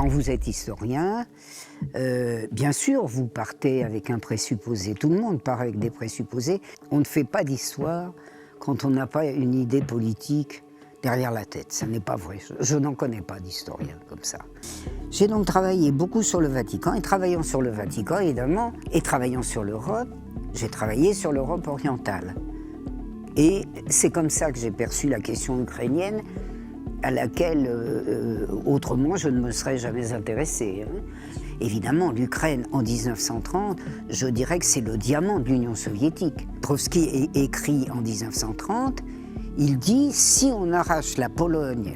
quand vous êtes historien, bien sûr, vous partez avec un présupposé. Tout le monde part avec des présupposés. On ne fait pas d'histoire quand on n'a pas une idée politique derrière la tête. Ça n'est pas vrai. Je n'en connais pas d'historien comme ça. J'ai donc travaillé beaucoup sur le Vatican, et travaillant sur le Vatican, évidemment, et travaillant sur l'Europe, j'ai travaillé sur l'Europe orientale. Et c'est comme ça que j'ai perçu la question ukrainienne, à laquelle, autrement, je ne me serais jamais intéressé. Évidemment, l'Ukraine, en 1930, je dirais que c'est le diamant de l'Union soviétique. Trotsky écrit en 1930, il dit, si on arrache la Pologne,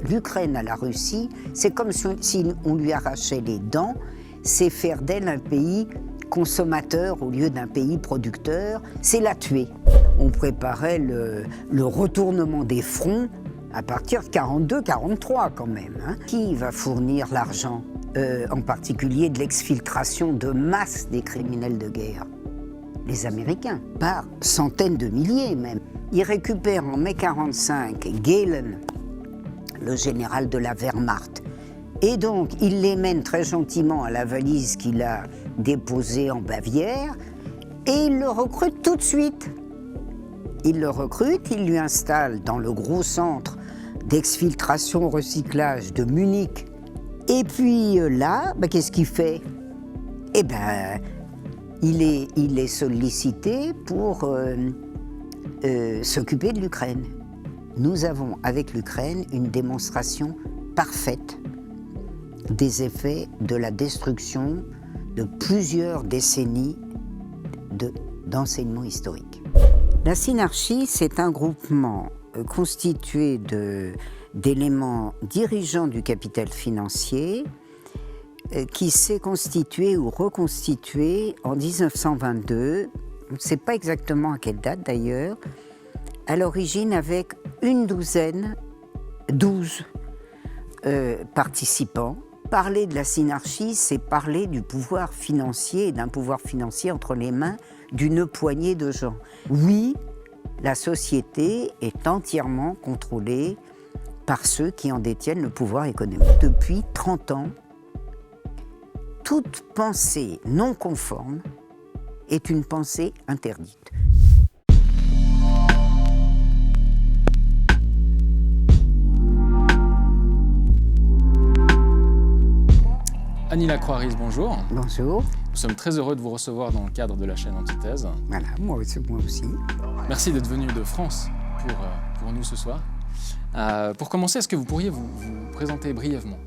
l'Ukraine à la Russie, c'est comme si on lui arrachait les dents, c'est faire d'elle un pays consommateur au lieu d'un pays producteur, c'est la tuer. On préparait le retournement des fronts à partir de 42-43 quand même. Qui va fournir l'argent, en particulier de l'exfiltration de masse des criminels de guerre? Les Américains, par centaines de milliers même. Ils récupèrent en mai 1945 Gehlen, le général de la Wehrmacht, et donc il les mène très gentiment à la valise qu'il a déposée en Bavière, et il le recrute tout de suite. Il le recrute, il lui installe dans le gros centre d'exfiltration-recyclage de Munich. Et puis là, qu'est-ce qu'il fait? Eh bien, il est sollicité pour s'occuper de l'Ukraine. Nous avons avec l'Ukraine une démonstration parfaite des effets de la destruction de plusieurs décennies d'enseignement historique. La Synarchie, c'est un groupement constitué d'éléments dirigeants du capital financier qui s'est constitué ou reconstitué en 1922, on ne sait pas exactement à quelle date d'ailleurs, à l'origine avec 12 participants. Parler de la Synarchie, c'est parler du pouvoir financier et d'un pouvoir financier entre les mains d'une poignée de gens. Oui, la société est entièrement contrôlée par ceux qui en détiennent le pouvoir économique. Depuis 30 ans, toute pensée non conforme est une pensée interdite. Annie Lacroix-Riz, bonjour. Bonjour. Nous sommes très heureux de vous recevoir dans le cadre de la chaîne Antithèse. Voilà, moi aussi. Merci d'être venu de France pour nous ce soir. Pour commencer, est-ce que vous pourriez vous présenter brièvement?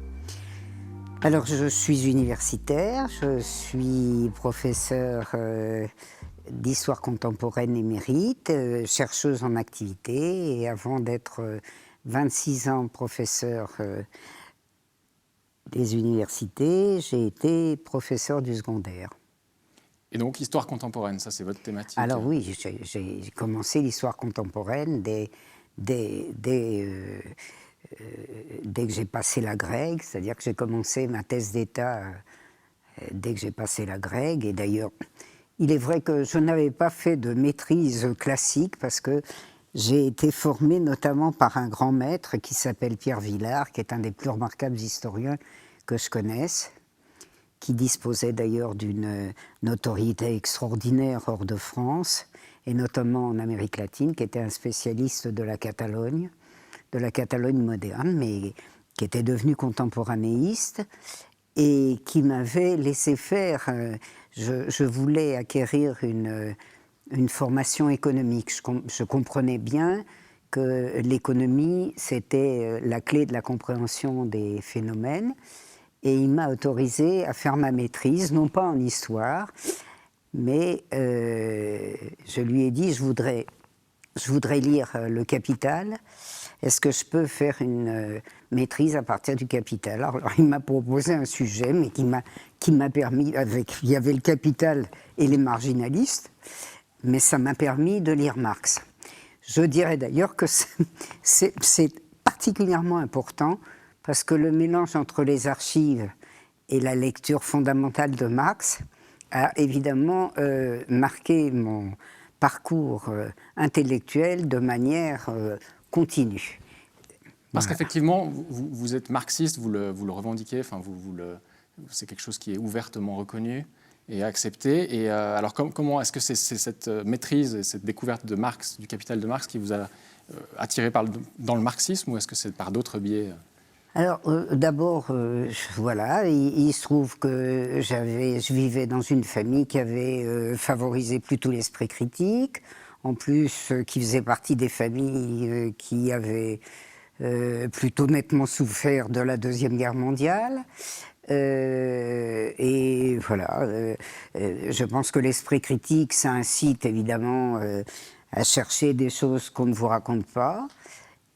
Alors, je suis universitaire, je suis professeur d'histoire contemporaine émérite, chercheuse en activité, et avant d'être 26 ans professeur des universités, j'ai été professeur du secondaire. Et donc, histoire contemporaine, ça c'est votre thématique? Alors oui, j'ai commencé l'histoire contemporaine dès que j'ai passé la Grègue, c'est-à-dire que j'ai commencé ma thèse d'État dès que j'ai passé la Grègue. Et d'ailleurs, il est vrai que je n'avais pas fait de maîtrise classique parce que j'ai été formé notamment par un grand maître qui s'appelle Pierre Villard, qui est un des plus remarquables historiens que je connaisse, qui disposait d'ailleurs d'une notoriété extraordinaire hors de France, et notamment en Amérique latine, qui était un spécialiste de la Catalogne moderne, mais qui était devenu contemporanéiste, et qui m'avait laissé faire. Je voulais acquérir une formation économique. Je comprenais bien que l'économie, c'était la clé de la compréhension des phénomènes, et il m'a autorisé à faire ma maîtrise, non pas en histoire, mais je lui ai dit, je voudrais lire Le Capital. Est-ce que je peux faire une maîtrise à partir du Capital? Alors, il m'a proposé un sujet, mais qui m'a permis, il y avait le Capital et les marginalistes, mais ça m'a permis de lire Marx. Je dirais d'ailleurs que c'est particulièrement important, parce que le mélange entre les archives et la lecture fondamentale de Marx a évidemment marqué mon parcours intellectuel de manière continue. Parce qu'effectivement, vous êtes marxiste, vous le revendiquez, enfin, c'est quelque chose qui est ouvertement reconnu et accepté. Et alors, comment est-ce que c'est cette maîtrise et cette découverte de Marx, du Capital de Marx, qui vous a attiré dans le marxisme, ou est-ce que c'est par d'autres biais? Alors, d'abord, voilà, il se trouve que je vivais dans une famille qui avait favorisé plutôt l'esprit critique, en plus qui faisait partie des familles qui avaient plutôt nettement souffert de la Deuxième Guerre mondiale. Et voilà, je pense que l'esprit critique, ça incite évidemment à chercher des choses qu'on ne vous raconte pas.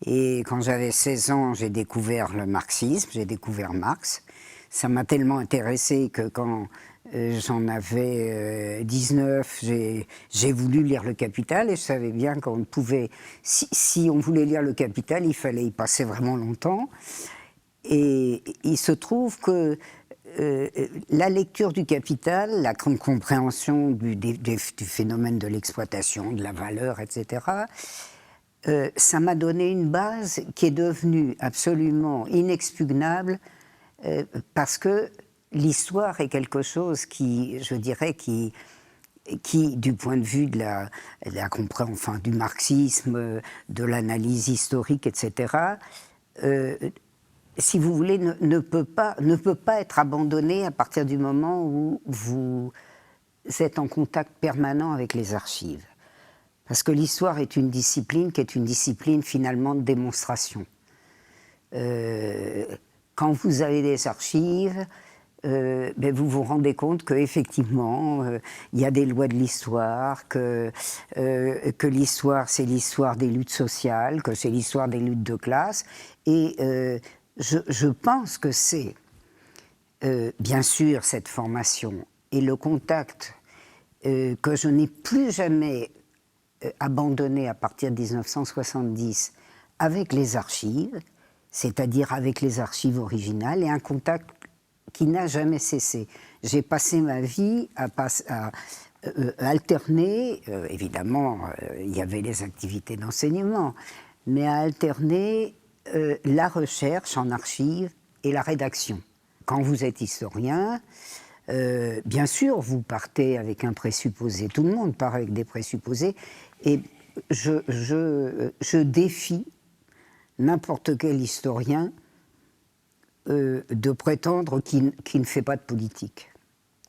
Et quand j'avais 16 ans, j'ai découvert le marxisme, j'ai découvert Marx. Ça m'a tellement intéressé que quand j'en avais 19, j'ai voulu lire le Capital, et je savais bien qu'on pouvait, si on voulait lire le Capital, il fallait y passer vraiment longtemps. Et il se trouve que la lecture du Capital, la compréhension du phénomène de l'exploitation, de la valeur, etc., ça m'a donné une base qui est devenue absolument inexpugnable, parce que l'histoire est quelque chose qui, je dirais, qui du point de vue de la compréhension, enfin, du marxisme, de l'analyse historique, etc., si vous voulez, ne peut pas être abandonné à partir du moment où vous êtes en contact permanent avec les archives. Parce que l'histoire est une discipline qui est une discipline finalement de démonstration. Quand vous avez des archives, vous vous rendez compte qu'effectivement, il y a des lois de l'histoire, que l'histoire, c'est l'histoire des luttes sociales, que c'est l'histoire des luttes de classe. Et je pense que c'est, bien sûr, cette formation et le contact que je n'ai plus jamais abandonné à partir de 1970 avec les archives, c'est-à-dire avec les archives originales, et un contact qui n'a jamais cessé. J'ai passé ma vie à alterner, évidemment, il y avait les activités d'enseignement, mais à alterner la recherche en archives et la rédaction. Quand vous êtes historien, bien sûr, vous partez avec un présupposé, tout le monde part avec des présupposés, et je défie n'importe quel historien de prétendre qu'il ne fait pas de politique.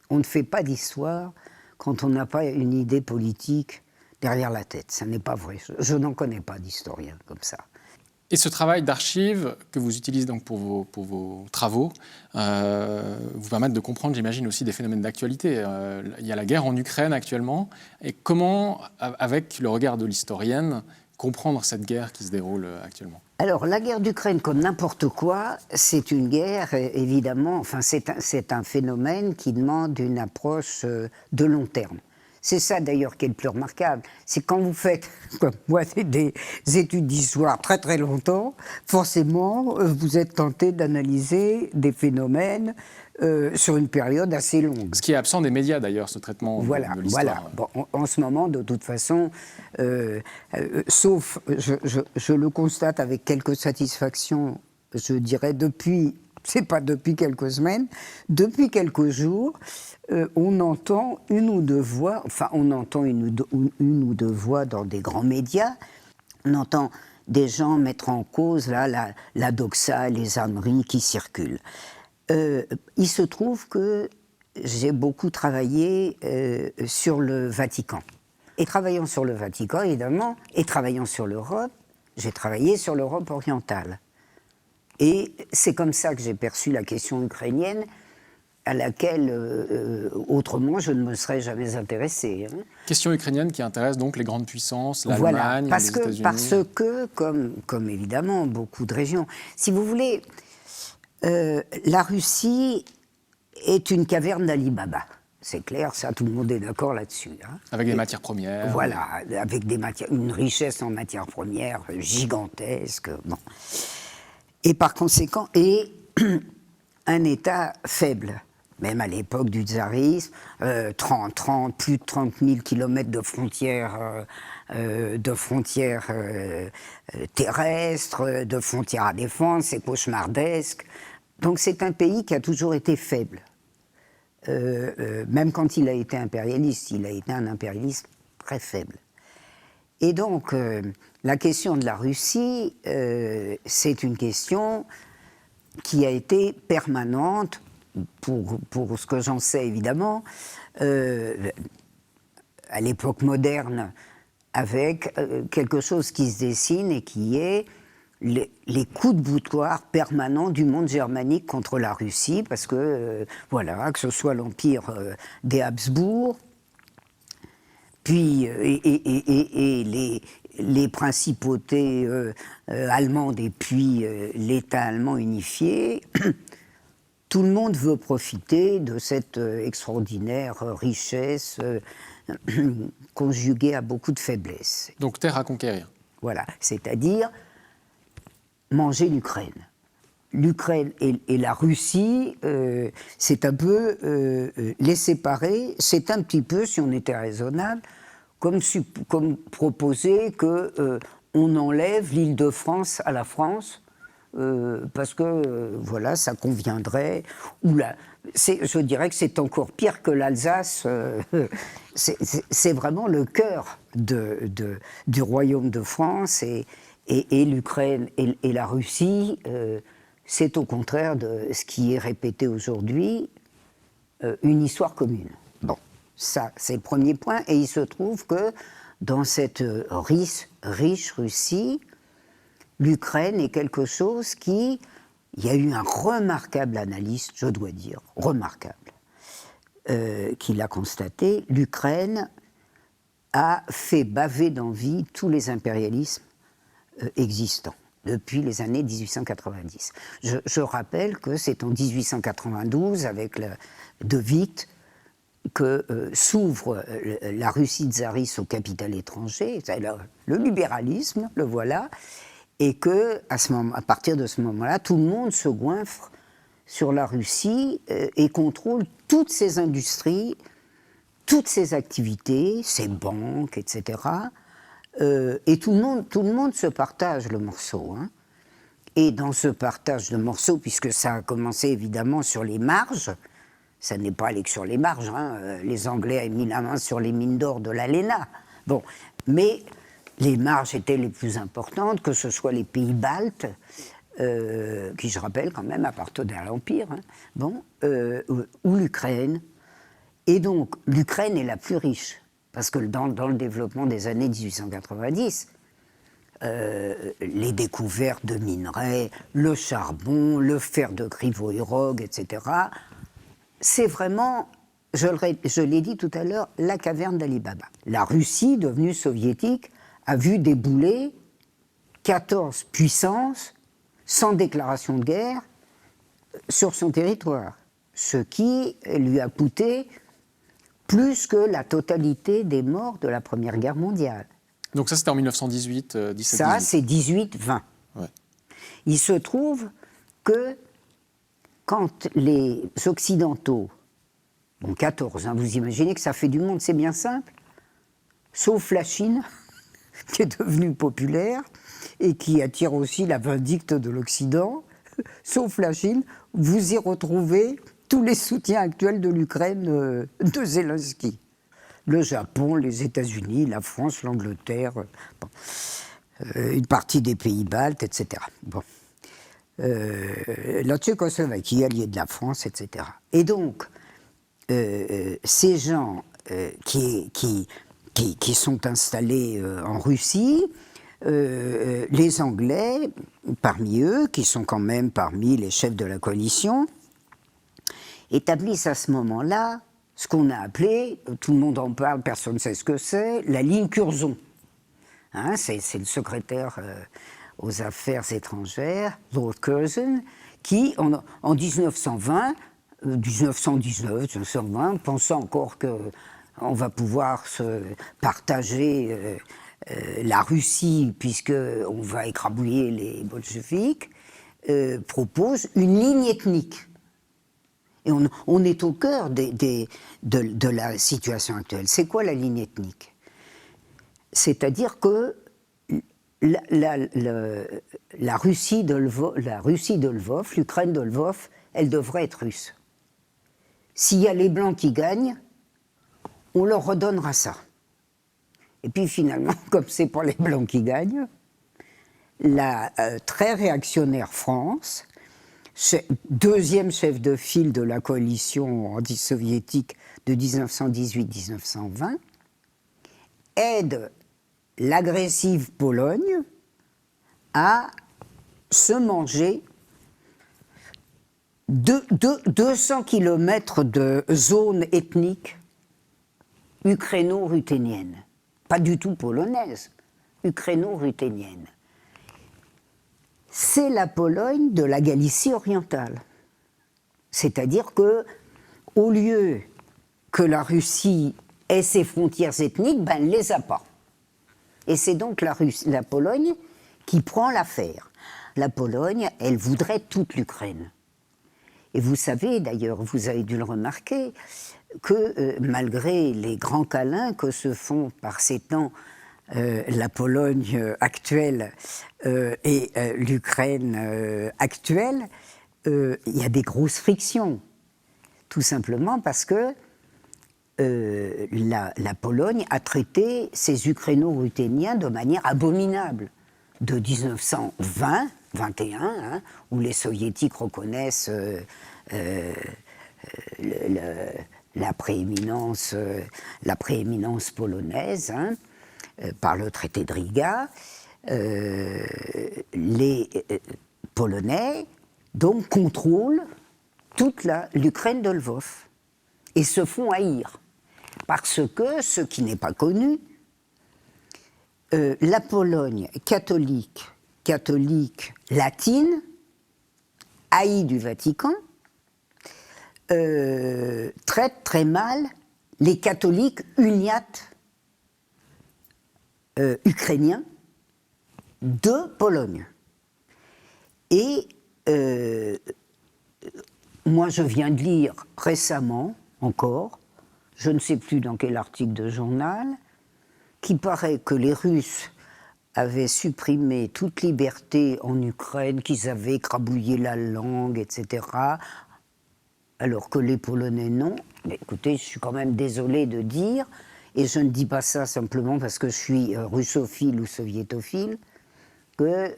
On ne fait pas d'histoire quand on n'a pas une idée politique derrière la tête. Ça n'est pas vrai. Je n'en connais pas d'historien comme ça. Et ce travail d'archives que vous utilisez donc pour vos travaux vous permettent de comprendre, j'imagine, aussi des phénomènes d'actualité. Il y a la guerre en Ukraine actuellement. Et comment, avec le regard de l'historienne, comprendre cette guerre qui se déroule actuellement? Alors, la guerre d'Ukraine, comme n'importe quoi, c'est une guerre, évidemment, enfin, c'est un phénomène qui demande une approche de long terme. C'est ça, d'ailleurs, qui est le plus remarquable. C'est quand vous faites, comme moi, des études d'histoire très très longtemps, forcément, vous êtes tenté d'analyser des phénomènes sur une période assez longue. Ce qui est absent des médias, d'ailleurs, ce traitement de l'histoire. Voilà. Bon, en ce moment, de toute façon, sauf, je le constate avec quelques satisfactions, je dirais, c'est pas depuis quelques semaines, depuis quelques jours, on entend une ou deux voix, enfin, on entend une ou deux voix dans des grands médias, on entend des gens mettre en cause là, la doxa, les âneries qui circulent. Il se trouve que j'ai beaucoup travaillé sur le Vatican. Et travaillant sur le Vatican, évidemment, et travaillant sur l'Europe, j'ai travaillé sur l'Europe orientale. Et c'est comme ça que j'ai perçu la question ukrainienne, à laquelle, autrement, je ne me serais jamais intéressé. Hein. Question ukrainienne qui intéresse donc les grandes puissances, l'Allemagne, les États-Unis. Parce que, comme évidemment beaucoup de régions, si vous voulez, la Russie est une caverne d'Ali Baba. C'est clair, ça, tout le monde est d'accord là-dessus. Hein. Avec des matières premières. Voilà, avec une richesse en matières premières gigantesque. Bon. Et par conséquent, un État faible. même à l'époque du tsarisme, plus de 30 000 kilomètres de frontières, terrestres, de frontières à défendre, c'est cauchemardesque. Donc c'est un pays qui a toujours été faible. Même quand il a été impérialiste, il a été un impérialisme très faible. Et donc, la question de la Russie, c'est une question qui a été permanente, pour ce que j'en sais évidemment, à l'époque moderne, avec quelque chose qui se dessine et qui est les coups de boutoir permanents du monde germanique contre la Russie, parce que, voilà, que ce soit l'empire des Habsbourg, puis, et les principautés allemandes et puis l'État allemand unifié, tout le monde veut profiter de cette extraordinaire richesse conjuguée à beaucoup de faiblesses. Donc terre à conquérir. Voilà, c'est-à-dire manger l'Ukraine. L'Ukraine et la Russie, c'est un peu les séparer, c'est un petit peu, si on était raisonnable, comme proposer qu'on enlève l'Île-de-France à la France, parce que voilà, ça conviendrait. Je dirais que c'est encore pire que l'Alsace. C'est vraiment le cœur du royaume de France et l'Ukraine et la Russie. C'est au contraire de ce qui est répété aujourd'hui, une histoire commune. Bon, ça, c'est le premier point. Et il se trouve que dans cette riche Russie, l'Ukraine est quelque chose il y a eu un remarquable analyste, je dois dire, remarquable, qui l'a constaté. L'Ukraine a fait baver d'envie tous les impérialismes existants depuis les années 1890. Je rappelle que c'est en 1892, avec de Witt, que s'ouvre la Russie tsariste au capital étranger, le libéralisme, le voilà, et que à partir de ce moment-là, tout le monde se goinfre sur la Russie et contrôle toutes ses industries, toutes ses activités, ses banques, etc. Et tout le monde se partage le morceau. Hein. Et dans ce partage de morceaux, puisque ça a commencé évidemment sur les marges, ça n'est pas allé que sur les marges, hein, les Anglais ont mis la main sur les mines d'or de l'ALENA. Bon, mais les marges étaient les plus importantes, que ce soit les pays baltes, qui, je rappelle, quand même appartenaient à l'Empire, hein, bon, ou l'Ukraine. Et donc, l'Ukraine est la plus riche. Parce que dans le développement des années 1890, les découvertes de minerais, le charbon, le fer de Krivoïrog, etc., c'est vraiment, je l'ai dit tout à l'heure, la caverne d'Ali Baba. La Russie, devenue soviétique, a vu débouler 14 puissances sans déclaration de guerre sur son territoire, ce qui lui a coûté plus que la totalité des morts de la Première Guerre mondiale. Donc ça, c'était en 1918, 17-18. Ça, c'est 18-20. Ouais. Il se trouve que quand les Occidentaux, bon 14, hein, vous imaginez que ça fait du monde, c'est bien simple, sauf la Chine, qui est devenue populaire et qui attire aussi la vindicte de l'Occident, sauf la Chine, vous y retrouvez tous les soutiens actuels de l'Ukraine de Zelensky. Le Japon, les États-Unis, la France, l'Angleterre, bon, une partie des pays baltes, etc. Bon. La Tchécoslovaquie, alliée de la France, etc. Et donc, ces gens qui sont installés en Russie, les Anglais, parmi eux, qui sont quand même parmi les chefs de la coalition, établissent à ce moment-là ce qu'on a appelé, tout le monde en parle, personne ne sait ce que c'est, la ligne Curzon. Hein, c'est le secrétaire aux affaires étrangères, Lord Curzon, qui, en 1920, 1919, 1920, pensait encore qu'on va pouvoir se partager la Russie, puisqu'on va écrabouiller les bolcheviks, propose une ligne ethnique. Et on est au cœur de la situation actuelle. C'est quoi la ligne ethnique? C'est-à-dire que la Russie de Lvov, l'Ukraine de Lvov, elle devrait être russe. S'il y a les Blancs qui gagnent, on leur redonnera ça. Et puis finalement, comme c'est pas les Blancs qui gagnent, la très réactionnaire France, deuxième chef de file de la coalition anti-soviétique de 1918-1920, aide l'agressive Pologne à se manger 200 kilomètres de zone ethnique ukraino-ruthénienne. Pas du tout polonaise, ukraino-ruthénienne. C'est la Pologne de la Galicie orientale. C'est-à-dire que, au lieu que la Russie ait ses frontières ethniques, ben, elle ne les a pas. Et c'est donc la Pologne qui prend l'affaire. La Pologne, elle voudrait toute l'Ukraine. Et vous savez, d'ailleurs, vous avez dû le remarquer, que malgré les grands câlins que se font par ces temps la Pologne actuelle et l'Ukraine actuelle, il y a des grosses frictions. Tout simplement parce que la Pologne a traité ces Ukraino-ruthéniens de manière abominable. De 1920-21, hein, où les soviétiques reconnaissent la prééminence polonaise, hein, par le traité de Riga, les Polonais donc contrôlent toute l'Ukraine de Lvov et se font haïr. Parce que, ce qui n'est pas connu, la Pologne catholique latine, haïe du Vatican, traite très mal les catholiques uniates ukrainiens de Pologne. Et moi, je viens de lire récemment, encore, je ne sais plus dans quel article de journal, qu'il paraît que les Russes avaient supprimé toute liberté en Ukraine, qu'ils avaient écrabouillé la langue, etc., alors que les Polonais non. Mais écoutez, je suis quand même désolée de dire, et je ne dis pas ça simplement parce que je suis russophile ou soviétophile, que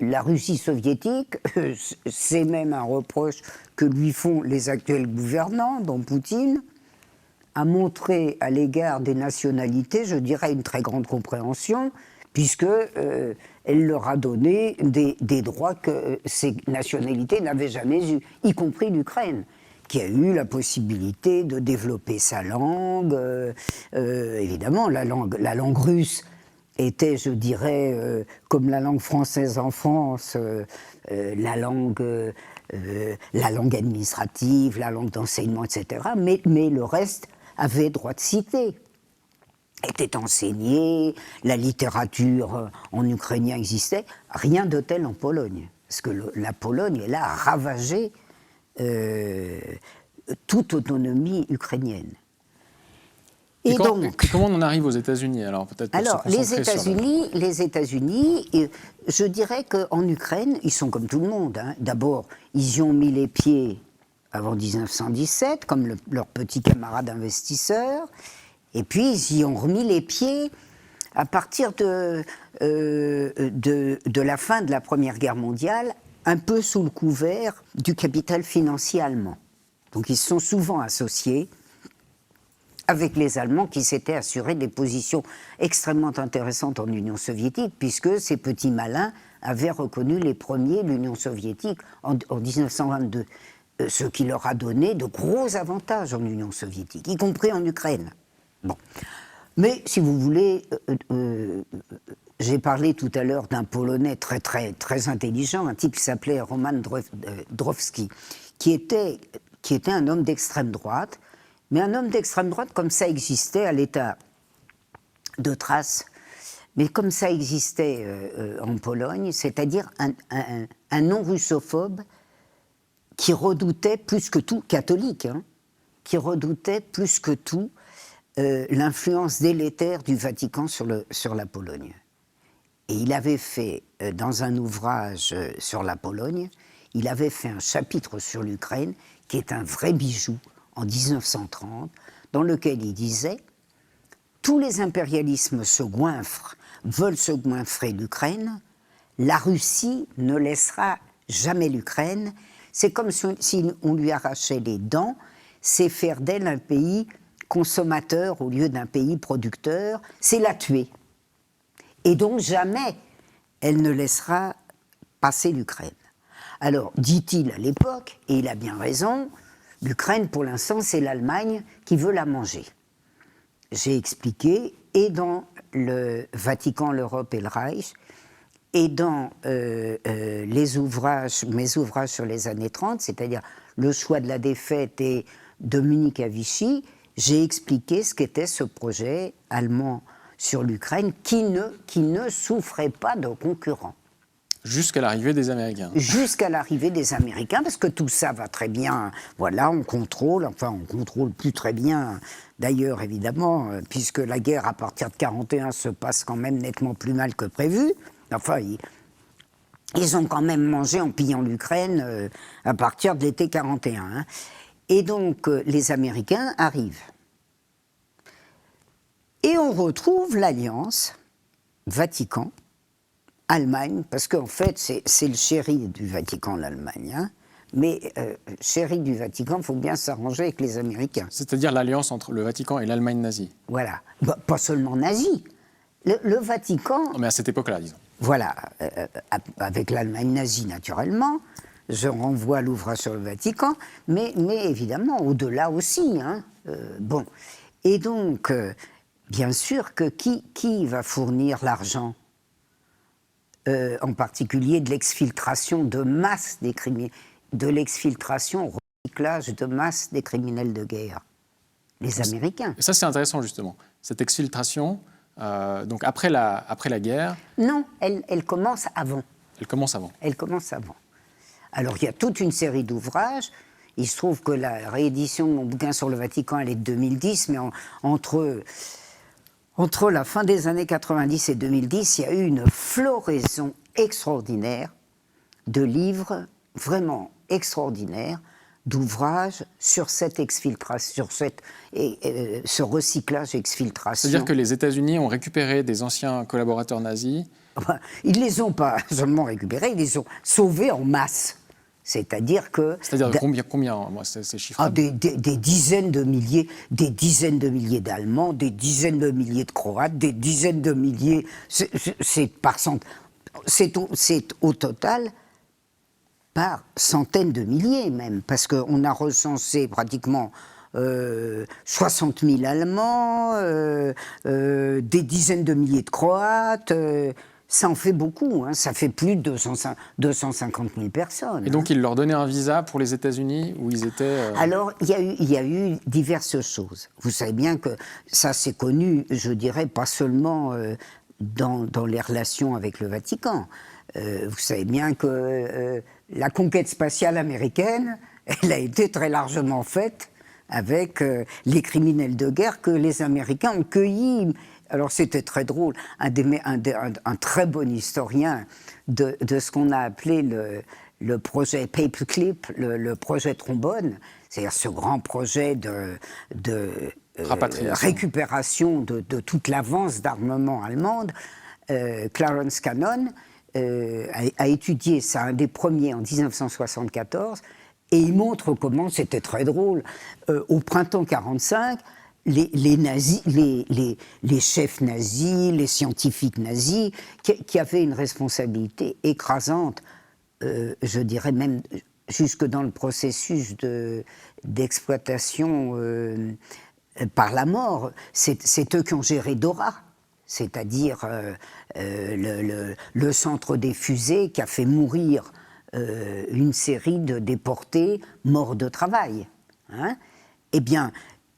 la Russie soviétique, c'est même un reproche que lui font les actuels gouvernants, dont Poutine, a montré à l'égard des nationalités, je dirais, une très grande compréhension, puisqu'elle leur a donné des droits que ces nationalités n'avaient jamais eus, y compris l'Ukraine, qui a eu la possibilité de développer sa langue. Évidemment, la langue russe était, je dirais, comme la langue française en France, la langue administrative, la langue d'enseignement, etc. Mais le reste avait droit de cité, était enseigné, la littérature en ukrainien existait, rien de tel en Pologne. Parce que la Pologne, elle a ravagé toute autonomie ukrainienne. Et comment on en arrive aux États-Unis alors, peut-être Alors, les États-Unis, je dirais qu'en Ukraine, ils sont comme tout le monde. Hein. D'abord, ils y ont mis les pieds avant 1917, comme leurs petits camarades investisseurs, et puis ils y ont remis les pieds à partir de la fin de la Première Guerre mondiale, un peu sous le couvert du capital financier allemand. Donc ils se sont souvent associés avec les Allemands qui s'étaient assurés des positions extrêmement intéressantes en Union soviétique, puisque ces petits malins avaient reconnu les premiers l'Union soviétique en 1922, ce qui leur a donné de gros avantages en Union soviétique, y compris en Ukraine. Bon. Mais, si vous voulez, j'ai parlé tout à l'heure d'un Polonais très, très, très intelligent, un type qui s'appelait Roman Dmowski, qui était un homme d'extrême droite, mais un homme d'extrême droite comme ça existait à l'état de trace, mais comme ça existait en Pologne, c'est-à-dire un non-russophobe qui redoutait plus que tout, catholique, hein, qui redoutait plus que tout l'influence délétère du Vatican sur la Pologne. Et il avait fait, dans un ouvrage sur la Pologne, il avait fait un chapitre sur l'Ukraine, qui est un vrai bijou, en 1930, dans lequel il disait « Tous les impérialismes se goinfrent, veulent se goinfrer l'Ukraine, la Russie ne laissera jamais l'Ukraine, c'est comme si on lui arrachait les dents, c'est faire d'elle un pays consommateur au lieu d'un pays producteur, c'est la tuer. Et donc jamais elle ne laissera passer l'Ukraine. » Alors, dit-il à l'époque, et il a bien raison, l'Ukraine pour l'instant c'est l'Allemagne qui veut la manger. J'ai expliqué, et dans le Vatican, l'Europe et le Reich, et dans mes ouvrages sur les années 30, c'est-à-dire Le choix de la défaite et Dominique à Vichy, j'ai expliqué ce qu'était ce projet allemand sur l'Ukraine qui ne souffrait pas de concurrents. Jusqu'à l'arrivée des Américains. Jusqu'à l'arrivée des Américains, parce que tout ça va très bien. Voilà, on contrôle plus très bien, d'ailleurs, évidemment, puisque la guerre, à partir de 1941, se passe quand même nettement plus mal que prévu. Enfin, ils ont quand même mangé en pillant l'Ukraine à partir de l'été 1941. Hein. Et donc, les Américains arrivent. Et on retrouve l'alliance Vatican, Allemagne, parce qu'en fait, c'est le chéri du Vatican, l'Allemagne. Hein. Mais chéri du Vatican, il faut bien s'arranger avec les Américains. C'est-à-dire l'alliance entre le Vatican et l'Allemagne nazie. Voilà. Bah, pas seulement nazie. Le Vatican... Non, mais à cette époque-là, disons. Voilà. Avec l'Allemagne nazie, naturellement. Je renvoie à l'ouvrage sur le Vatican. Mais évidemment, au-delà aussi. Hein. Bon. Et donc, bien sûr que qui va fournir l'argent en particulier de l'exfiltration de masse des criminels, de l'exfiltration, recyclage de masse des criminels de guerre. Les Américains. Et ça, c'est intéressant, justement. Cette exfiltration, donc après la guerre... Non, elle commence avant. Elle commence avant. Elle commence avant. Alors, il y a toute une série d'ouvrages. Il se trouve que la réédition de mon bouquin sur le Vatican, elle est de 2010, mais entre la fin des années 90 et 2010, il y a eu une floraison extraordinaire de livres, vraiment extraordinaires, d'ouvrages sur cette exfiltration, sur ce recyclage-exfiltration. C'est-à-dire que les États-Unis ont récupéré des anciens collaborateurs nazis. Ils ne les ont pas seulement récupérés, ils les ont sauvés en masse. C'est-à-dire que... C'est-à-dire combien moi, ces chiffres des dizaines de milliers d'Allemands, des dizaines de milliers de Croates, des dizaines de milliers... C'est au total par centaines de milliers même, parce qu'on a recensé pratiquement 60 000 Allemands, des dizaines de milliers de Croates... Ça en fait beaucoup, hein. Ça fait plus de 250 000 personnes. Et donc, ils leur donnaient un visa pour les États-Unis où ils étaient... Alors, il y a eu diverses choses. Vous savez bien que ça, c'est connu, je dirais, pas seulement dans les relations avec le Vatican. Vous savez bien que la conquête spatiale américaine, elle a été très largement faite avec les criminels de guerre que les Américains ont cueillis. Alors c'était très drôle, un très bon historien de ce qu'on a appelé le projet Paperclip, le projet trombone, c'est-à-dire ce grand projet de récupération de toute l'avance d'armement allemande. Clarence Cannon a étudié ça, un des premiers en 1974, et il montre comment, c'était très drôle, au printemps 1945, les nazis, les chefs nazis, les scientifiques nazis, qui avaient une responsabilité écrasante, je dirais même jusque dans le processus d'exploitation par la mort. C'est eux qui ont géré Dora, c'est-à-dire le centre des fusées qui a fait mourir une série de déportés morts de travail. Hein. Eh bien,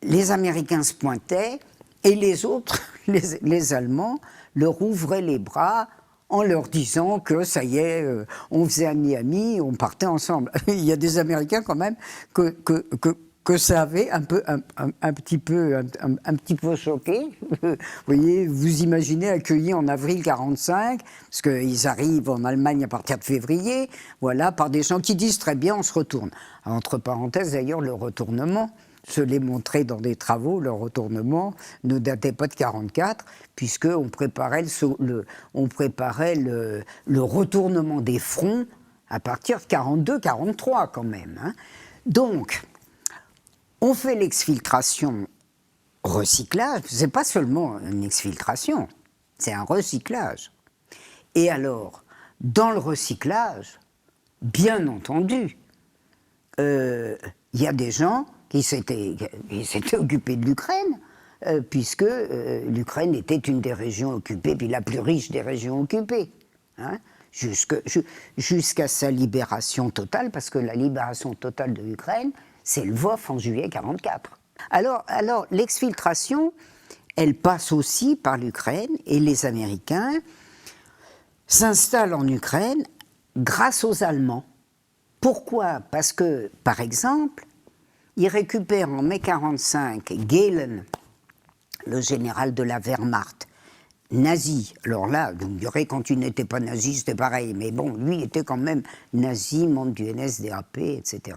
les Américains se pointaient et les autres, les Allemands, leur ouvraient les bras en leur disant que ça y est, on faisait ami-ami, on partait ensemble. Il y a des Américains quand même que ça avait un petit peu choqué. Vous voyez, vous imaginez accueillis en avril 45, parce qu'ils arrivent en Allemagne à partir de février, voilà, par des gens qui disent très bien, on se retourne. Entre parenthèses, d'ailleurs, le retournement, je l'ai montré dans des travaux, le retournement ne datait pas de 44, puisqu'on préparait le retournement des fronts à partir de 42-43 quand même. Hein. Donc, on fait l'exfiltration recyclage, c'est pas seulement une exfiltration, c'est un recyclage. Et alors, dans le recyclage, bien entendu, il y a des gens qui s'étaient occupés de l'Ukraine, puisque l'Ukraine était une des régions occupées, puis la plus riche des régions occupées, hein, jusqu'à sa libération totale, parce que la libération totale de l'Ukraine, c'est le Lvov en juillet 1944. Alors l'exfiltration, elle passe aussi par l'Ukraine, et les Américains s'installent en Ukraine grâce aux Allemands. Pourquoi ? Parce que, par exemple, ils récupèrent en mai 1945 Gehlen, le général de la Wehrmacht, nazi. Alors là, vous me direz, quand tu n'étais pas nazi, c'était pareil. Mais bon, lui était quand même nazi, membre du NSDAP, etc.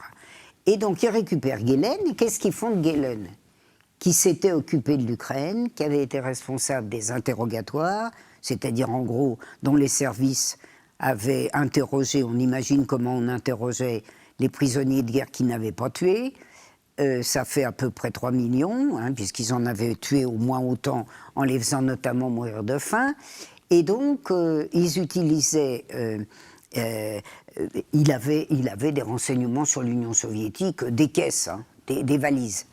Et donc, ils récupèrent Gehlen, et qu'est-ce qu'ils font de Gehlen ? Qui s'était occupé de l'Ukraine, qui avait été responsable des interrogatoires, c'est-à-dire en gros, dont les services avaient interrogé, on imagine comment on interrogeait les prisonniers de guerre qui n'avaient pas tué. Ça fait à peu près 3 millions, hein, puisqu'ils en avaient tué au moins autant, en les faisant notamment mourir de faim. Et donc, ils utilisaient... il avait des renseignements sur l'Union soviétique, des caisses, hein, des valises.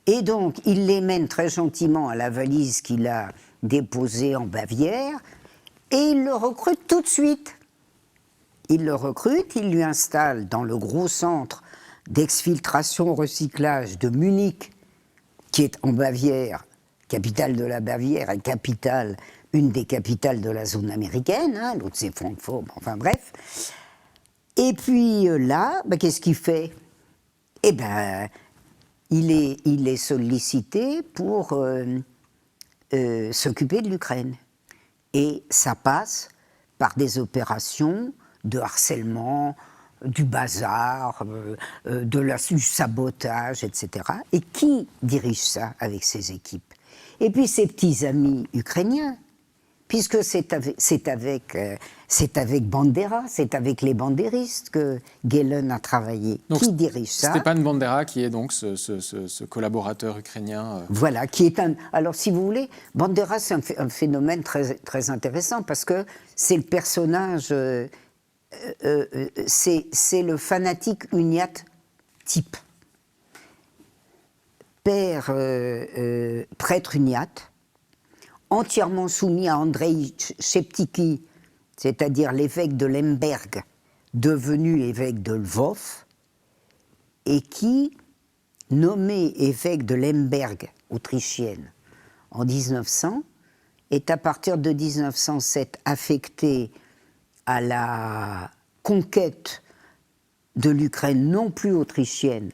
Et donc, il les mène très gentiment à la valise qu'il a déposée en Bavière, et il le recrute tout de suite. Il le recrute, il lui installe dans le gros centre d'exfiltration-recyclage de Munich, qui est en Bavière, capitale de la Bavière et une des capitales de la zone américaine, hein, l'autre c'est Francfort, enfin bref. Et puis là, qu'est-ce qu'il fait ? Eh bien, il est sollicité pour s'occuper de l'Ukraine. Et ça passe par des opérations de harcèlement, du bazar, du sabotage, etc. Et qui dirige ça avec ses équipes ? Et puis ses petits amis ukrainiens, puisque c'est avec Bandera, c'est avec les bandéristes que Gehlen a travaillé. Donc, qui dirige ça ? Stepan Bandera, qui est donc ce collaborateur ukrainien. Voilà, qui est un... Alors, si vous voulez, Bandera, c'est un phénomène très, très intéressant, parce que c'est le personnage... c'est le fanatique uniate type. Père prêtre uniate, entièrement soumis à Andrei Sheptiki, c'est-à-dire l'évêque de Lemberg, devenu évêque de Lvov, et qui, nommé évêque de Lemberg, autrichienne, en 1900, est à partir de 1907 affecté à la conquête de l'Ukraine, non plus autrichienne,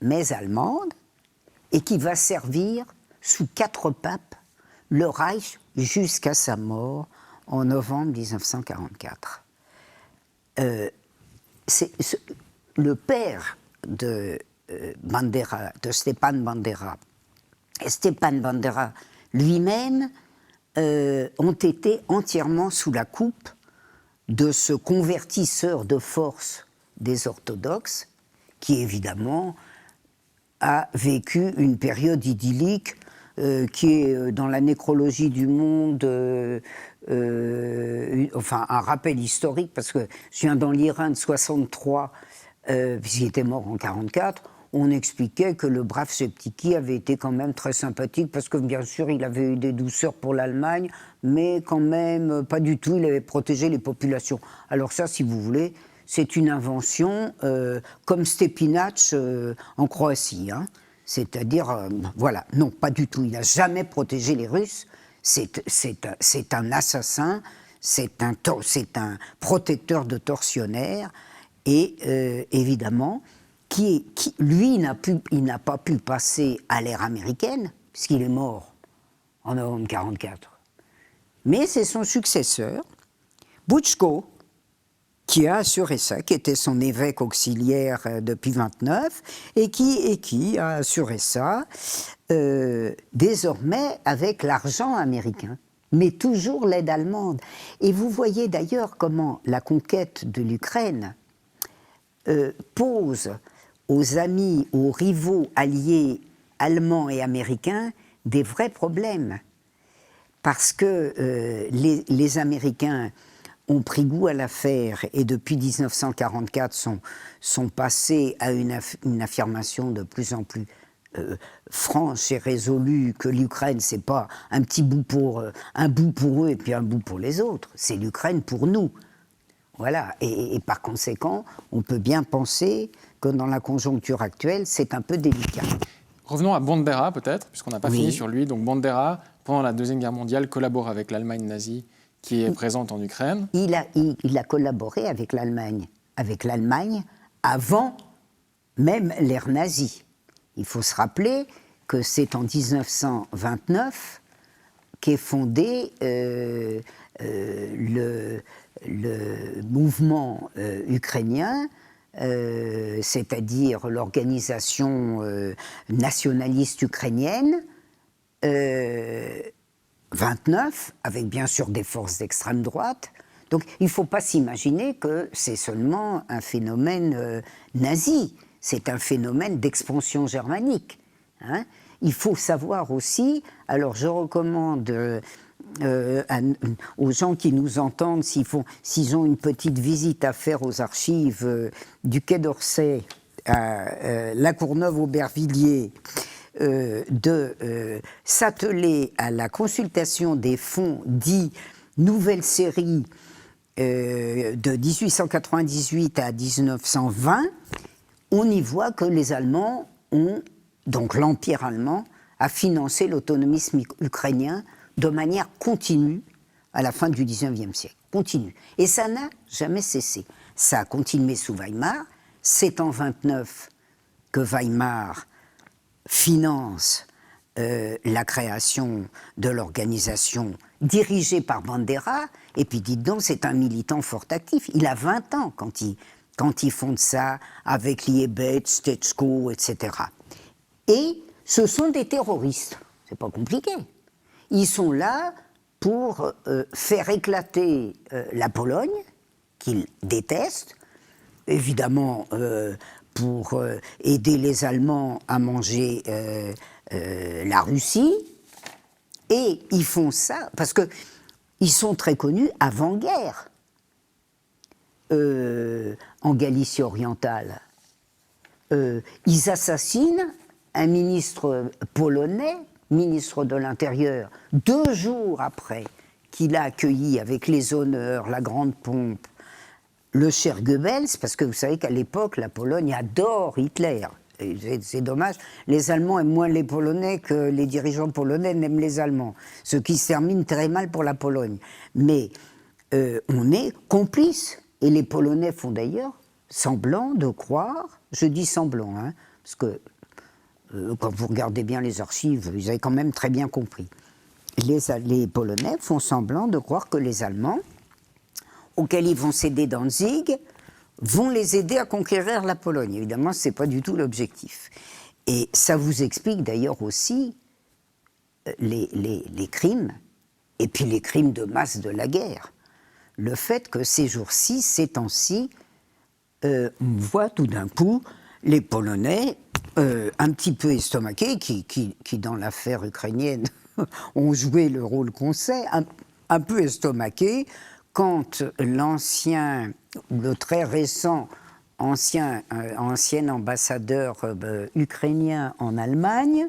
mais allemande, et qui va servir sous 4 papes le Reich jusqu'à sa mort en novembre 1944. Le père de Bandera, de Stepan Bandera, et Stepan Bandera lui-même ont été entièrement sous la coupe de ce convertisseur de force des orthodoxes, qui évidemment a vécu une période idyllique qui est dans la nécrologie du monde, enfin un rappel historique, parce que je viens d'en lire un de 63, puisqu'il était mort en 44, on expliquait que le brave Sheptiki avait été quand même très sympathique, parce que bien sûr il avait eu des douceurs pour l'Allemagne, mais quand même pas du tout, il avait protégé les populations. Alors ça, si vous voulez, c'est une invention comme Stepinac en Croatie, hein. C'est-à-dire, voilà, non, pas du tout, il n'a jamais protégé les Russes, c'est un assassin, c'est un protecteur de tortionnaires, et évidemment, lui, il n'a pas pu passer à l'ère américaine, puisqu'il est mort en novembre 1944. Mais c'est son successeur, Butchko, qui a assuré ça, qui était son évêque auxiliaire depuis 1929, et qui a assuré ça désormais avec l'argent américain, mais toujours l'aide allemande. Et vous voyez d'ailleurs comment la conquête de l'Ukraine pose aux amis, aux rivaux alliés allemands et américains des vrais problèmes. Parce que les Américains ont pris goût à l'affaire et depuis 1944 sont passés à une affirmation de plus en plus franche et résolue que l'Ukraine, c'est pas un petit bout un bout pour eux et puis un bout pour les autres, c'est l'Ukraine pour nous. Voilà, et par conséquent, on peut bien penser que dans la conjoncture actuelle, c'est un peu délicat. Revenons à Bandera peut-être, puisqu'on n'a pas Oui. fini sur lui. Donc Bandera, pendant la Deuxième Guerre mondiale, collabore avec l'Allemagne nazie qui est présente en Ukraine. Il a collaboré avec l'Allemagne avant même l'ère nazie. Il faut se rappeler que c'est en 1929 qu'est fondé le mouvement ukrainien, c'est-à-dire l'organisation nationaliste ukrainienne, 29, avec bien sûr des forces d'extrême droite. Donc il ne faut pas s'imaginer que c'est seulement un phénomène nazi, c'est un phénomène d'expansion germanique. Hein. Il faut savoir aussi, alors je recommande aux gens qui nous entendent, s'ils ont une petite visite à faire aux archives du Quai d'Orsay, à La Courneuve-Aubervilliers, de s'atteler à la consultation des fonds dits Nouvelle Série de 1898 à 1920, on y voit que les Allemands donc l'Empire allemand, a financé l'autonomisme ukrainien de manière continue à la fin du XIXe siècle. Continue. Et ça n'a jamais cessé. Ça a continué sous Weimar. C'est en 1929 que Weimar finance la création de l'organisation dirigée par Bandera. Et puis, dites donc, c'est un militant fort actif. Il a 20 ans quand il fonde ça, avec Liebet, Stetschko, etc. Et ce sont des terroristes. C'est pas compliqué. Ils sont là pour faire éclater la Pologne, qu'ils détestent, évidemment pour aider les Allemands à manger la Russie, et ils font ça parce qu'ils sont très connus avant-guerre en Galicie orientale. Ils assassinent un ministre polonais, ministre de l'Intérieur, 2 jours après qu'il a accueilli avec les honneurs, la grande pompe, le cher Goebbels, parce que vous savez qu'à l'époque, la Pologne adore Hitler. C'est dommage, les Allemands aiment moins les Polonais que les dirigeants polonais n'aiment les Allemands, ce qui se termine très mal pour la Pologne. Mais on est complices, et les Polonais font d'ailleurs semblant de croire, je dis semblant, hein, parce que quand vous regardez bien les archives, vous avez quand même très bien compris. Les Polonais font semblant de croire que les Allemands, auxquels ils vont céder Danzig, vont les aider à conquérir la Pologne. Évidemment, ce n'est pas du tout l'objectif. Et ça vous explique d'ailleurs aussi les crimes, et puis les crimes de masse de la guerre. Le fait que ces jours-ci, ces temps-ci, on voit tout d'un coup les Polonais un petit peu estomaqués, qui dans l'affaire ukrainienne ont joué le rôle qu'on sait, un peu estomaqués, quand le très récent ancien ambassadeur ukrainien en Allemagne,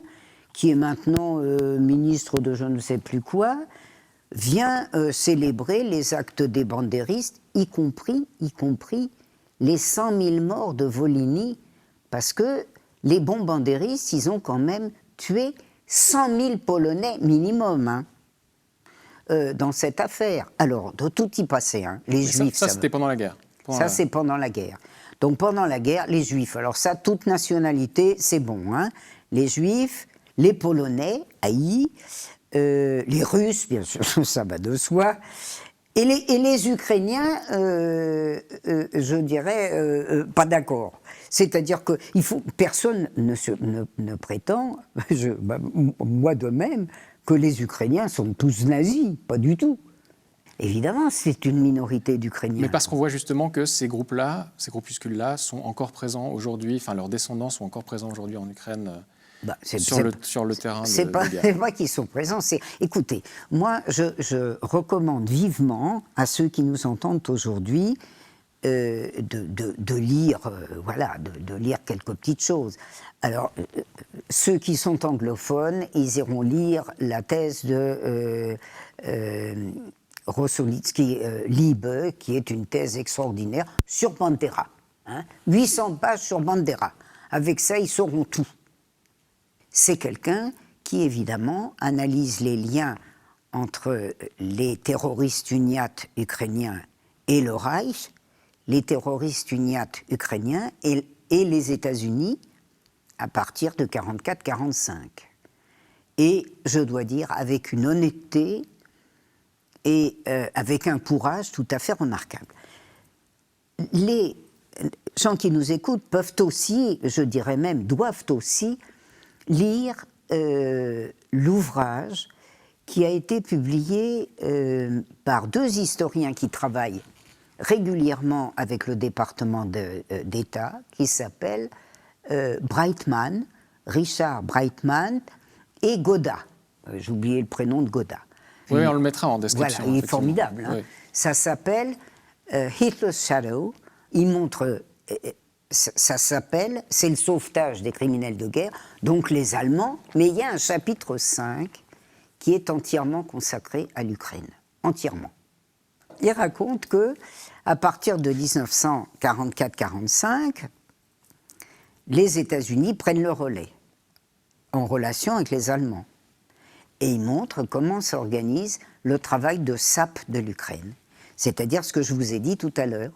qui est maintenant ministre de je ne sais plus quoi, vient célébrer les actes des bandéristes, y compris les 100 000 morts de Volhynie, parce que les bons bandéristes, ils ont quand même tué 100 000 Polonais minimum. Hein. dans cette affaire. Alors, de tout y passer, hein. Les Juifs... Ça c'était pendant la guerre. C'est pendant la guerre. Donc, pendant la guerre, les Juifs, alors ça, toute nationalité, c'est bon, hein. Les Juifs, les Polonais, haïs, les Russes, bien sûr, ça va de soi, et les Ukrainiens, je dirais, pas d'accord. C'est-à-dire que personne ne prétend, moi de même, que les Ukrainiens sont tous nazis, pas du tout. Évidemment, c'est une minorité d'Ukrainiens. Mais parce qu'on voit justement que ces groupes-là, ces groupuscules-là, sont encore présents aujourd'hui, enfin leurs descendants sont encore présents aujourd'hui en Ukraine. Sur le terrain de guerre. C'est pas qu'ils sont présents. Écoutez, moi, je recommande vivement à ceux qui nous entendent aujourd'hui de lire, de lire quelques petites choses. Alors, ceux qui sont anglophones, ils iront lire la thèse de Rosolitsky Liebe, qui est une thèse extraordinaire sur Bandera. 800 pages sur Bandera. Avec ça, ils sauront tout. C'est quelqu'un qui, évidemment, analyse les liens entre les terroristes uniates ukrainiens et le Reich, les terroristes uniates ukrainiens et les États-Unis à partir de 1944-1945. Et, je dois dire, avec une honnêteté et avec un courage tout à fait remarquable. Les gens qui nous écoutent peuvent aussi, je dirais même, doivent aussi lire l'ouvrage qui a été publié par deux historiens qui travaillent régulièrement avec le département d'État, qui s'appellent Breitman, Richard Breitman et Goda. J'ai oublié le prénom de Goda. Oui, on le mettra en description. Voilà, il est formidable. Hein. Oui. Ça s'appelle Hitler's Shadow. Il montre... Ça s'appelle, c'est le sauvetage des criminels de guerre, donc les Allemands, mais il y a un chapitre 5 qui est entièrement consacré à l'Ukraine, entièrement. Il raconte que, à partir de 1944-45, les États-Unis prennent le relais en relation avec les Allemands. Et il montre comment s'organise le travail de sape de l'Ukraine, c'est-à-dire ce que je vous ai dit tout à l'heure.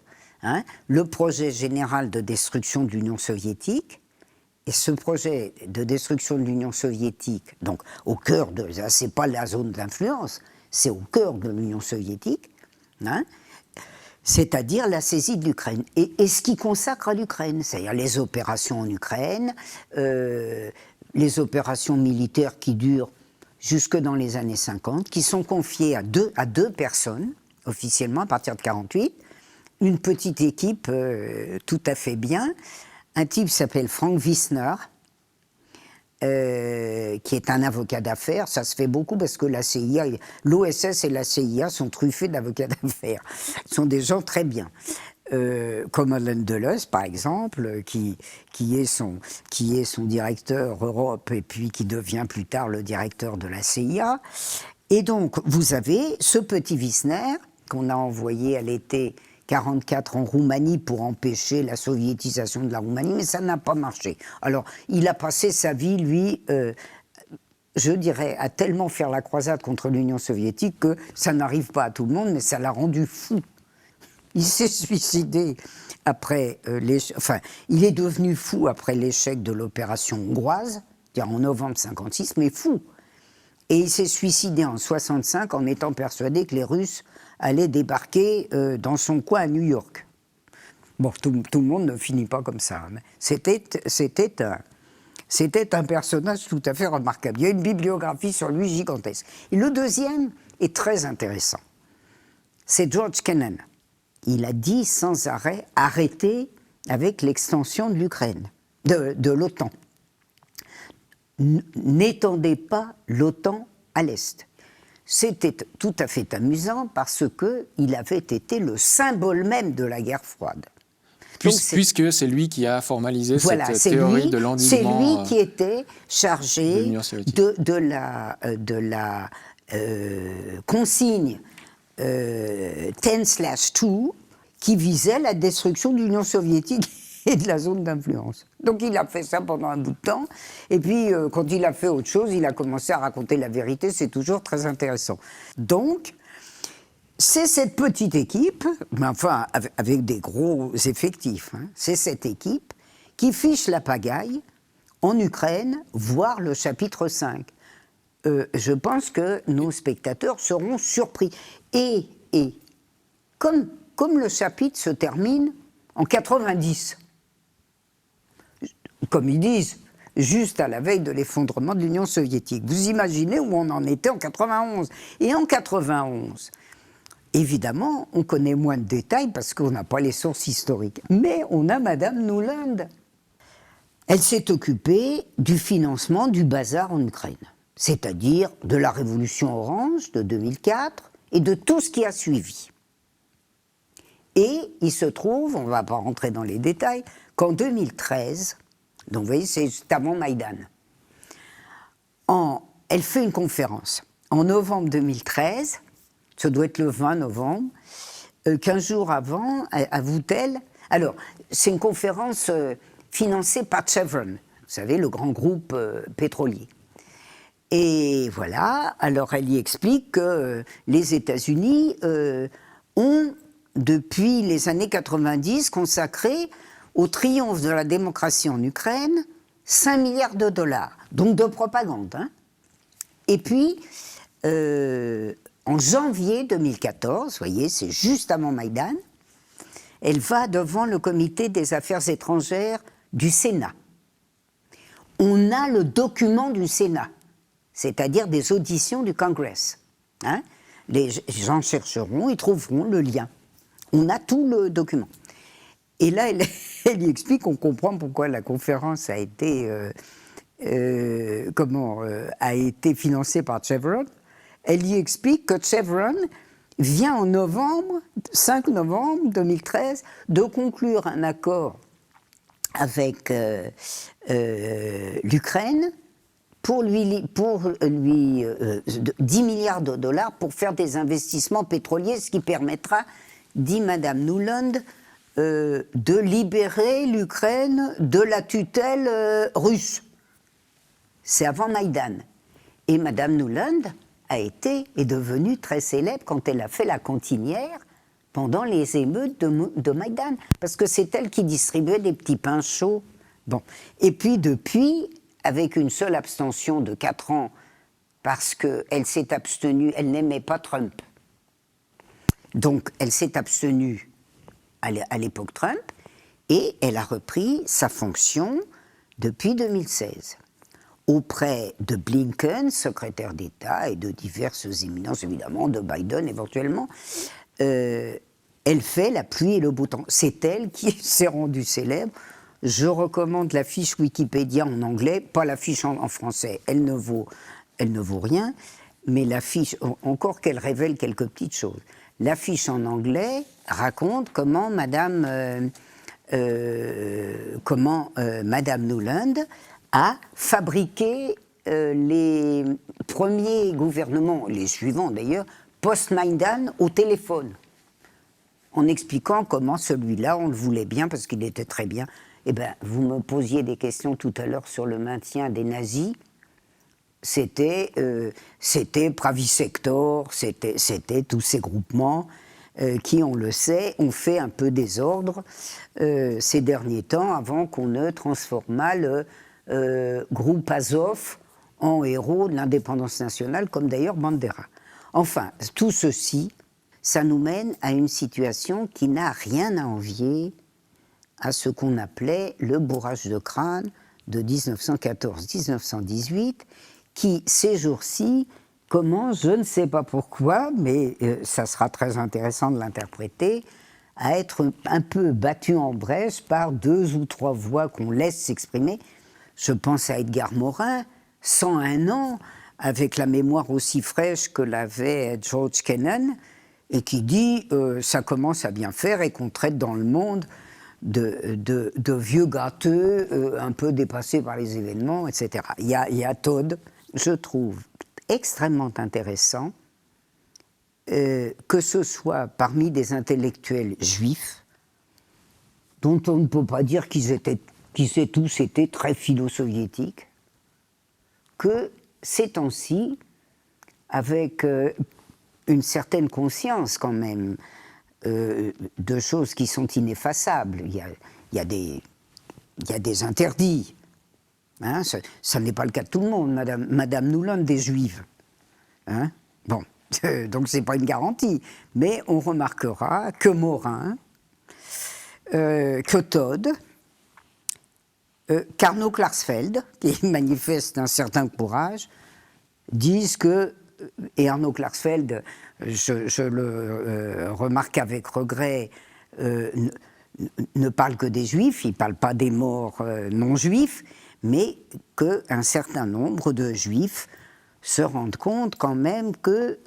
Le projet général de destruction de l'Union soviétique, et ce projet de destruction de l'Union soviétique, donc au cœur de... c'est pas la zone d'influence, c'est au cœur de l'Union soviétique, c'est-à-dire la saisie de l'Ukraine. Et ce qui consacre à l'Ukraine, c'est-à-dire les opérations en Ukraine, les opérations militaires qui durent jusque dans les années 50, qui sont confiées à deux personnes, officiellement, à partir de 1948, une petite équipe tout à fait bien. Un type s'appelle Frank Wissner, qui est un avocat d'affaires. Ça se fait beaucoup parce que la CIA, l'OSS et la CIA sont truffés d'avocats d'affaires. Ce sont des gens très bien. Comme Allen Dulles, par exemple, qui est son directeur Europe et puis qui devient plus tard le directeur de la CIA. Et donc, vous avez ce petit Wissner qu'on a envoyé à l'été 1944 en Roumanie pour empêcher la soviétisation de la Roumanie, mais ça n'a pas marché. Alors, il a passé sa vie, lui, je dirais, à tellement faire la croisade contre l'Union soviétique que ça n'arrive pas à tout le monde, mais ça l'a rendu fou. Il s'est suicidé après il est devenu fou après l'échec de l'opération hongroise, c'est-à-dire en novembre 1956, mais fou. Et il s'est suicidé en 1965 en étant persuadé que les Russes allaient débarquer dans son coin à New York. Bon, tout le monde ne finit pas comme ça. Mais c'était un personnage tout à fait remarquable. Il y a une bibliographie sur lui gigantesque. Et le deuxième est très intéressant. C'est George Kennan. Il a dit sans arrêt, arrêtez avec l'extension de l'Ukraine, de l'OTAN. N'étendez pas l'OTAN à l'Est. C'était tout à fait amusant parce qu'il avait été le symbole même de la guerre froide. Puisque c'est lui qui a formalisé cette théorie de l'endiguement. C'est lui qui était chargé de la consigne 10/2 qui visait la destruction de l'Union soviétique et de la zone d'influence. Donc il a fait ça pendant un bout de temps, et puis quand il a fait autre chose, il a commencé à raconter la vérité, c'est toujours très intéressant. Donc, c'est cette petite équipe, mais enfin avec des gros effectifs, hein, c'est cette équipe qui fiche la pagaille en Ukraine, voire le chapitre 5. Je pense que nos spectateurs seront surpris. Et comme le chapitre se termine en 90, comme ils disent, juste à la veille de l'effondrement de l'Union soviétique. Vous imaginez où on en était en 91. Et en 91, évidemment, on connaît moins de détails parce qu'on n'a pas les sources historiques. Mais on a Madame Nuland. Elle s'est occupée du financement du bazar en Ukraine, c'est-à-dire de la révolution orange de 2004 et de tout ce qui a suivi. Et il se trouve, on ne va pas rentrer dans les détails, qu'en 2013, donc vous voyez, c'est juste avant Maïdan, elle fait une conférence. En novembre 2013, ça doit être le 20 novembre, 15 jours avant, avoue-t-elle... Alors, c'est une conférence financée par Chevron, vous savez, le grand groupe pétrolier. Et voilà, alors elle y explique que les États-Unis ont, depuis les années 90, consacré au triomphe de la démocratie en Ukraine 5 milliards de dollars, donc de propagande. Hein. Et puis, en janvier 2014, vous voyez, c'est juste avant Maïdan, elle va devant le comité des affaires étrangères du Sénat. On a le document du Sénat, c'est-à-dire des auditions du Congress. Hein. Les gens chercheront, ils trouveront le lien. On a tout le document. Et là, elle y explique, on comprend pourquoi la conférence a été, a été financée par Chevron. Elle y explique que Chevron vient en novembre, 5 novembre 2013, de conclure un accord avec l'Ukraine pour lui 10 milliards de dollars pour faire des investissements pétroliers, ce qui permettra, dit Madame Nuland, de libérer l'Ukraine de la tutelle russe. C'est avant Maïdan. Et Madame Nuland est devenue très célèbre quand elle a fait la cantinière pendant les émeutes de Maïdan, parce que c'est elle qui distribuait des petits pains chauds. Bon. Et puis depuis, avec une seule abstention de 4 ans, parce qu'elle s'est abstenue, elle n'aimait pas Trump. Donc elle s'est abstenue à l'époque Trump, et elle a repris sa fonction depuis 2016. Auprès de Blinken, secrétaire d'État, et de diverses éminences, évidemment, de Biden éventuellement, elle fait la pluie et le beau temps. C'est elle qui s'est rendue célèbre. Je recommande la fiche Wikipédia en anglais, pas la fiche en français, elle ne vaut rien, mais la fiche, encore qu'elle révèle quelques petites choses. La fiche en anglais raconte comment Madame Nuland a fabriqué les premiers gouvernements, les suivants d'ailleurs, post-Maïdan au téléphone, en expliquant comment celui-là, on le voulait bien parce qu'il était très bien. Eh bien, vous me posiez des questions tout à l'heure sur le maintien des nazis. C'était Pravi Sector, c'était tous ces groupements qui, on le sait, ont fait un peu désordre ces derniers temps avant qu'on ne transformât le groupe Azov en héros de l'indépendance nationale, comme d'ailleurs Bandera. Enfin, tout ceci, ça nous mène à une situation qui n'a rien à envier à ce qu'on appelait le bourrage de crâne de 1914-1918, qui, ces jours-ci, commence, je ne sais pas pourquoi, mais ça sera très intéressant de l'interpréter, à être un peu battu en brèche par 2 ou 3 voix qu'on laisse s'exprimer. Je pense à Edgar Morin, 101 ans, avec la mémoire aussi fraîche que l'avait George Kennan, et qui dit ça commence à bien faire et qu'on traite dans le monde de vieux gâteux, un peu dépassés par les événements, etc. Il y a Todd, je trouve extrêmement intéressant que ce soit parmi des intellectuels juifs, dont on ne peut pas dire qu'ils tous été très philo-soviétiques, que ces temps-ci, avec une certaine conscience quand même de choses qui sont ineffaçables, il y a des interdits. Hein, ça n'est pas le cas de tout le monde, Madame Nuland est juive. Hein, bon, donc c'est pas une garantie. Mais on remarquera que Morin, que Todd, qu'Arnaud Klarsfeld, qui manifeste un certain courage, disent que, et Arnaud Klarsfeld, je le remarque avec regret, ne parle que des juifs, il ne parle pas des morts non-juifs, mais qu'un certain nombre de juifs se rendent compte quand même que,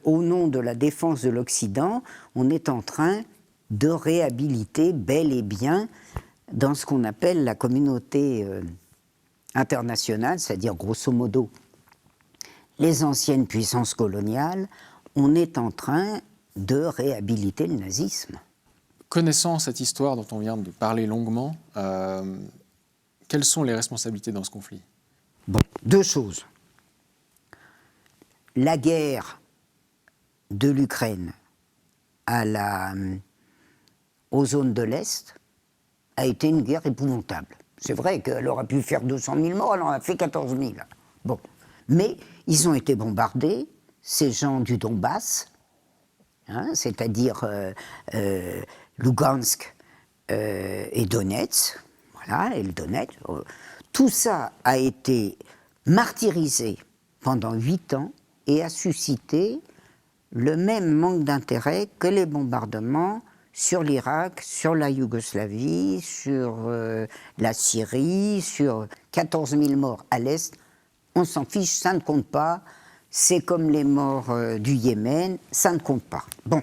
au nom de la défense de l'Occident, on est en train de réhabiliter bel et bien dans ce qu'on appelle la communauté internationale, c'est-à-dire grosso modo les anciennes puissances coloniales, on est en train de réhabiliter le nazisme. Connaissant cette histoire dont on vient de parler longuement, quelles sont les responsabilités dans ce conflit? Bon, deux choses. La guerre de l'Ukraine aux zones de l'Est a été une guerre épouvantable. C'est vrai qu'elle aurait pu faire 200 000 morts, elle en a fait 14 000. Bon. Mais ils ont été bombardés, ces gens du Donbass, hein, c'est-à-dire Lugansk et Donetsk, voilà, et le Donetsk. Tout ça a été martyrisé pendant 8 ans et a suscité le même manque d'intérêt que les bombardements sur l'Irak, sur la Yougoslavie, sur la Syrie, sur 14 000 morts à l'Est. On s'en fiche, ça ne compte pas. C'est comme les morts du Yémen, ça ne compte pas. Bon,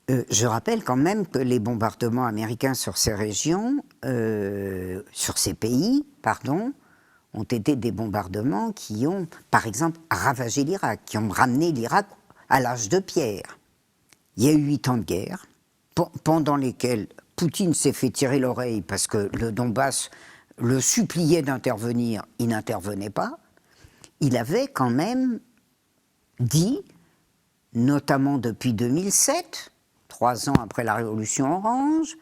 je rappelle quand même que les bombardements américains sur ces régions, sur ces pays, pardon, ont été des bombardements qui ont, par exemple, ravagé l'Irak, qui ont ramené l'Irak à l'âge de pierre. Il y a eu 8 ans de guerre, pendant lesquels Poutine s'est fait tirer l'oreille parce que le Donbass le suppliait d'intervenir, il n'intervenait pas. Il avait quand même dit, notamment depuis 2007, 3 ans après la Révolution orange,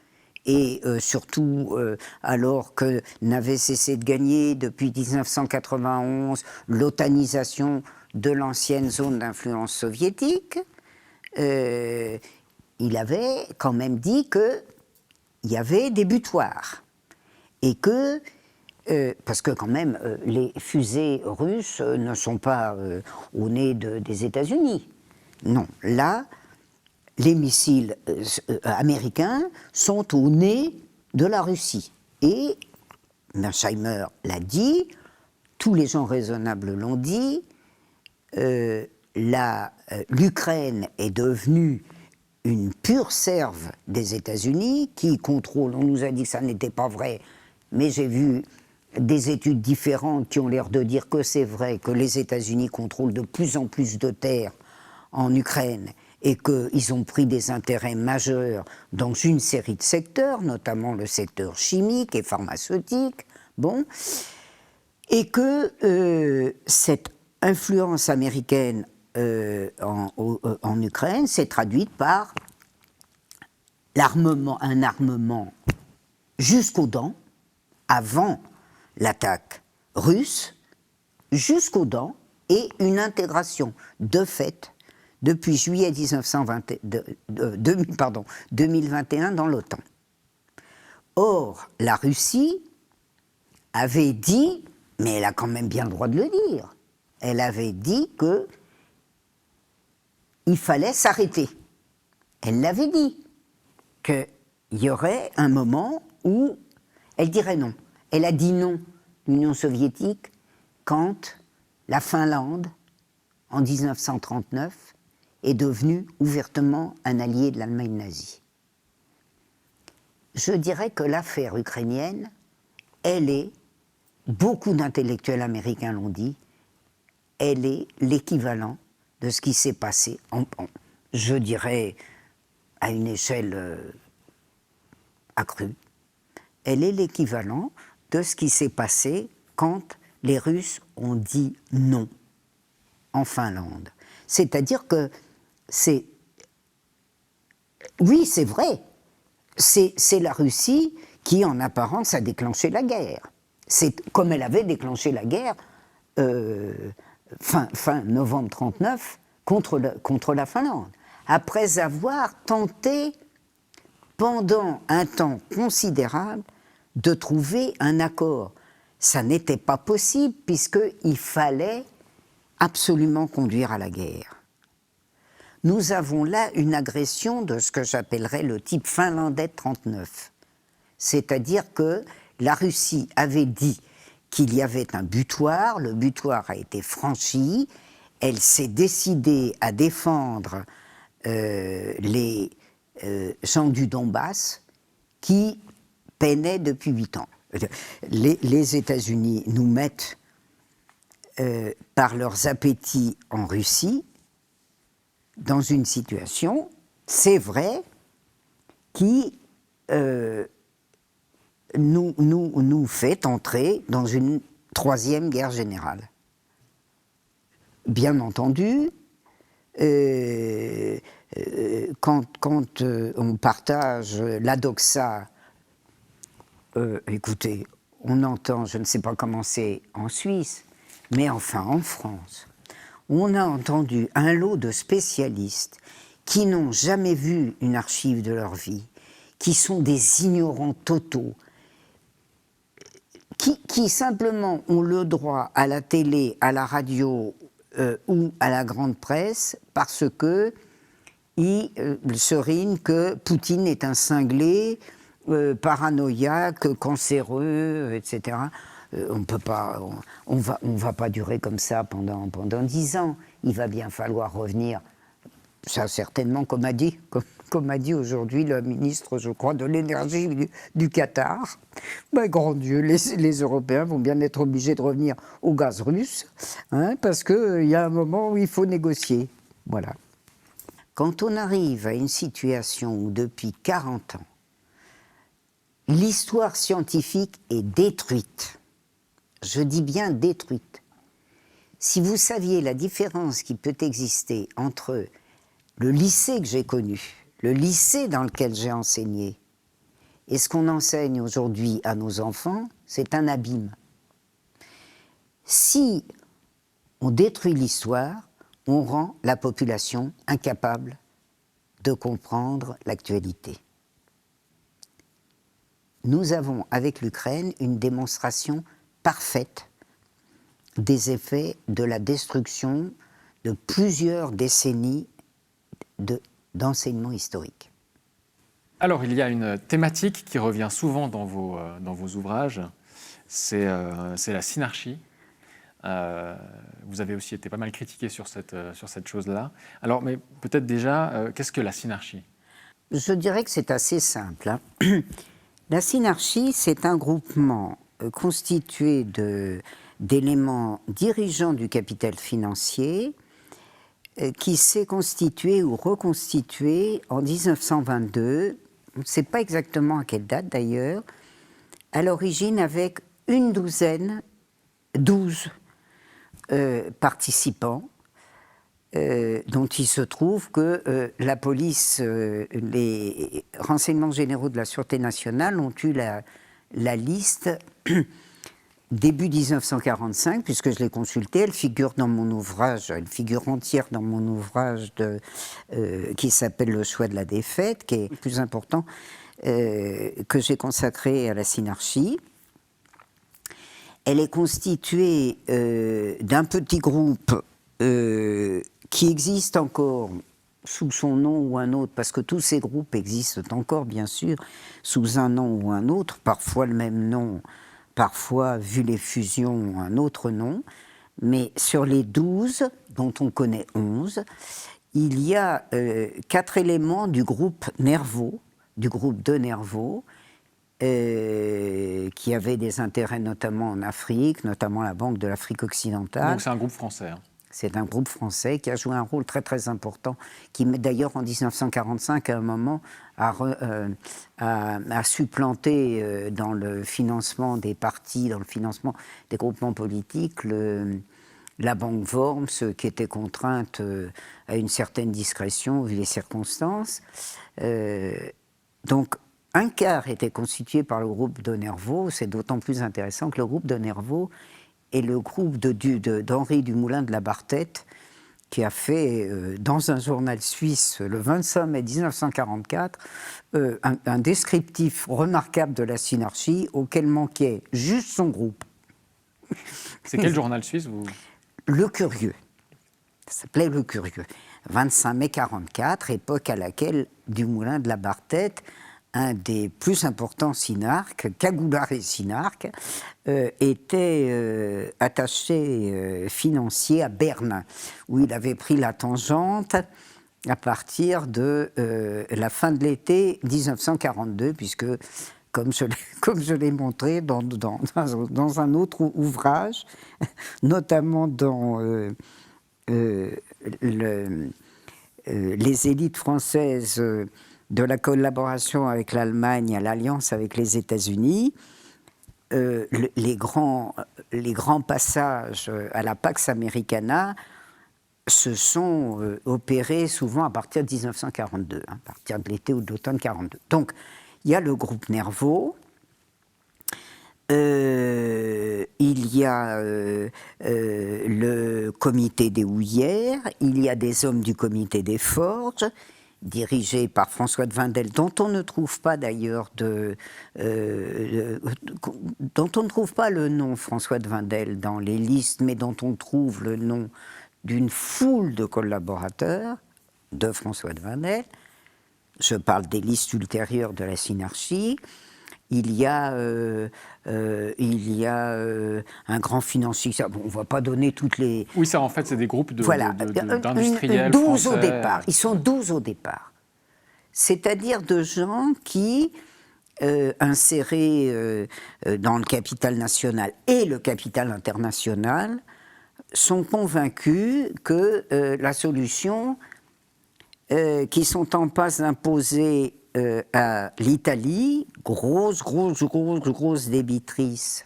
et surtout alors que n'avait cessé de gagner depuis 1991 l'otanisation de l'ancienne zone d'influence soviétique, il avait quand même dit qu'il y avait des butoirs. Et que, parce que quand même, les fusées russes ne sont pas au nez des États-Unis. Non, là, les missiles américains sont au nez de la Russie. Et Mearsheimer l'a dit, tous les gens raisonnables l'ont dit, l'Ukraine est devenue une pure serve des États-Unis qui contrôle, on nous a dit que ça n'était pas vrai, mais j'ai vu des études différentes qui ont l'air de dire que c'est vrai, que les États-Unis contrôlent de plus en plus de terres en Ukraine et qu'ils ont pris des intérêts majeurs dans une série de secteurs, notamment le secteur chimique et pharmaceutique, bon, et que cette influence américaine en Ukraine s'est traduite par un armement jusqu'aux dents, avant l'attaque russe, jusqu'aux dents, et une intégration de fait depuis juillet 2021 dans l'OTAN. Or, la Russie avait dit, mais elle a quand même bien le droit de le dire, elle avait dit qu'il fallait s'arrêter. Elle l'avait dit, qu'il y aurait un moment où elle dirait non. Elle a dit non, l'Union soviétique, quand la Finlande, en 1939, est devenue ouvertement un allié de l'Allemagne nazie. Je dirais que l'affaire ukrainienne, elle est, beaucoup d'intellectuels américains l'ont dit, elle est l'équivalent de ce qui s'est passé, je dirais, à une échelle accrue. Elle est l'équivalent de ce qui s'est passé quand les Russes ont dit non en Finlande. C'est-à-dire que c'est... Oui, c'est vrai, c'est la Russie qui, en apparence, a déclenché la guerre. C'est comme elle avait déclenché la guerre fin novembre 1939 contre la Finlande, après avoir tenté, pendant un temps considérable, de trouver un accord. Ça n'était pas possible, puisqu'il fallait absolument conduire à la guerre. Nous avons là une agression de ce que j'appellerais le type finlandais de 1939. C'est-à-dire que la Russie avait dit qu'il y avait un butoir, le butoir a été franchi, elle s'est décidée à défendre les gens du Donbass qui peinaient depuis 8 ans. Les États-Unis nous mettent par leurs appétits en Russie dans une situation, c'est vrai, qui nous fait entrer dans une troisième guerre générale. Bien entendu, quand on partage la doxa, écoutez, on entend, je ne sais pas comment c'est en Suisse, mais enfin en France, on a entendu un lot de spécialistes qui n'ont jamais vu une archive de leur vie, qui sont des ignorants totaux, qui simplement ont le droit à la télé, à la radio ou à la grande presse parce que ils serinent que Poutine est un cinglé, paranoïaque, cancéreux, etc. On peut pas, on va pas durer comme ça pendant 10 ans. Il va bien falloir revenir. Ça certainement, comme a dit aujourd'hui le ministre, je crois, de l'énergie du Qatar. Ben, grand Dieu, les Européens vont bien être obligés de revenir au gaz russe, hein, parce qu'il y a un moment où il faut négocier. Voilà. Quand on arrive à une situation où depuis 40 ans, l'histoire scientifique est détruite, je dis bien détruite. Si vous saviez la différence qui peut exister entre le lycée que j'ai connu, le lycée dans lequel j'ai enseigné, et ce qu'on enseigne aujourd'hui à nos enfants, c'est un abîme. Si on détruit l'histoire, on rend la population incapable de comprendre l'actualité. Nous avons, avec l'Ukraine, une démonstration parfaite des effets de la destruction de plusieurs décennies d'enseignement historique. Alors, il y a une thématique qui revient souvent dans vos ouvrages, c'est la synarchie. Vous avez aussi été pas mal critiqué sur cette chose-là. Alors, mais peut-être déjà, qu'est-ce que la synarchie ? Je dirais que c'est assez simple, hein. La synarchie, c'est un groupement constitué d'éléments dirigeants du capital financier qui s'est constitué ou reconstitué en 1922, on ne sait pas exactement à quelle date d'ailleurs, à l'origine avec 12 participants, dont il se trouve que la police, les renseignements généraux de la Sûreté nationale ont eu la liste début 1945, puisque je l'ai consultée, elle figure dans mon ouvrage, elle figure entière dans mon ouvrage qui s'appelle Le choix de la défaite, qui est le plus important, que j'ai consacré à la synarchie. Elle est constituée d'un petit groupe qui existe encore sous son nom ou un autre, parce que tous ces groupes existent encore, bien sûr, sous un nom ou un autre, parfois le même nom, parfois, vu les fusions, un autre nom, mais sur les 12, dont on connaît 11, il y a 4 éléments du groupe Nervaux, du groupe de Nervaux, qui avaient des intérêts notamment en Afrique, notamment la Banque de l'Afrique occidentale. Donc c'est un groupe français. Hein. C'est un groupe français qui a joué un rôle très très important, qui d'ailleurs en 1945 à un moment a supplanté dans le financement des partis, dans le financement des groupements politiques, la banque Worms, qui était contrainte à une certaine discrétion vu les circonstances. Donc un quart était constitué par le groupe de Nervaux. C'est d'autant plus intéressant que le groupe de Nervaux est le groupe d'Henri Dumoulin de la Barthette, qui a fait, dans un journal suisse, le 25 mai 1944, un descriptif remarquable de la synarchie auquel manquait juste son groupe. C'est quel journal suisse Le Curieux. Ça s'appelait Le Curieux. 25 mai 1944, époque à laquelle Dumoulin de la Barthette, un des plus importants synarques, Cagoulard et synarque, était attaché financier à Berne, où il avait pris la tangente à partir de la fin de l'été 1942, puisque, comme je l'ai montré dans un autre ouvrage, notamment dans les élites françaises de la collaboration avec l'Allemagne à l'alliance avec les États-Unis, les grands passages à la Pax Americana se sont opérés souvent à partir de 1942, à partir de l'été ou de l'automne 1942. Donc, il y a le groupe Nervaux, il y a le comité des houillères, il y a des hommes du comité des forges, dirigé par François de Wendel, dont on ne trouve pas d'ailleurs dont on ne trouve pas le nom François de Wendel dans les listes, mais dont on trouve le nom d'une foule de collaborateurs de François de Wendel. Je parle des listes ultérieures de la synarchie. Il y a un grand financier. Bon, on ne va pas donner toutes les... Oui, ça en fait, c'est des groupes d'industriels 12 français. au départ. Ils sont 12 au départ. C'est-à-dire de gens qui, insérés dans le capital national et le capital international, sont convaincus que la solution qui sont en passe d'imposer à l'Italie, grosse débitrice,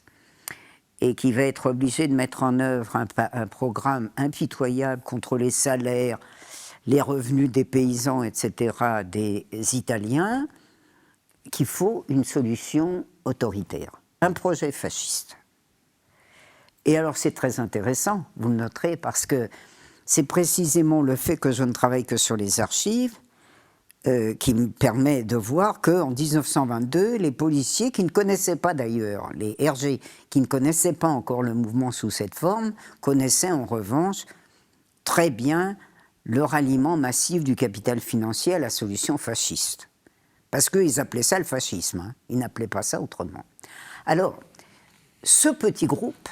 et qui va être obligée de mettre en œuvre un programme impitoyable contre les salaires, les revenus des paysans, etc., des Italiens, qu'il faut une solution autoritaire, un projet fasciste. Et alors c'est très intéressant, vous le noterez, parce que c'est précisément le fait que je ne travaille que sur les archives qui me permet de voir qu'en 1922, les policiers, qui ne connaissaient pas d'ailleurs, les RG, qui ne connaissaient pas encore le mouvement sous cette forme, connaissaient en revanche très bien le ralliement massif du capital financier à la solution fasciste. Parce qu'ils appelaient ça le fascisme, hein. Ils n'appelaient pas ça autrement. Alors, ce petit groupe,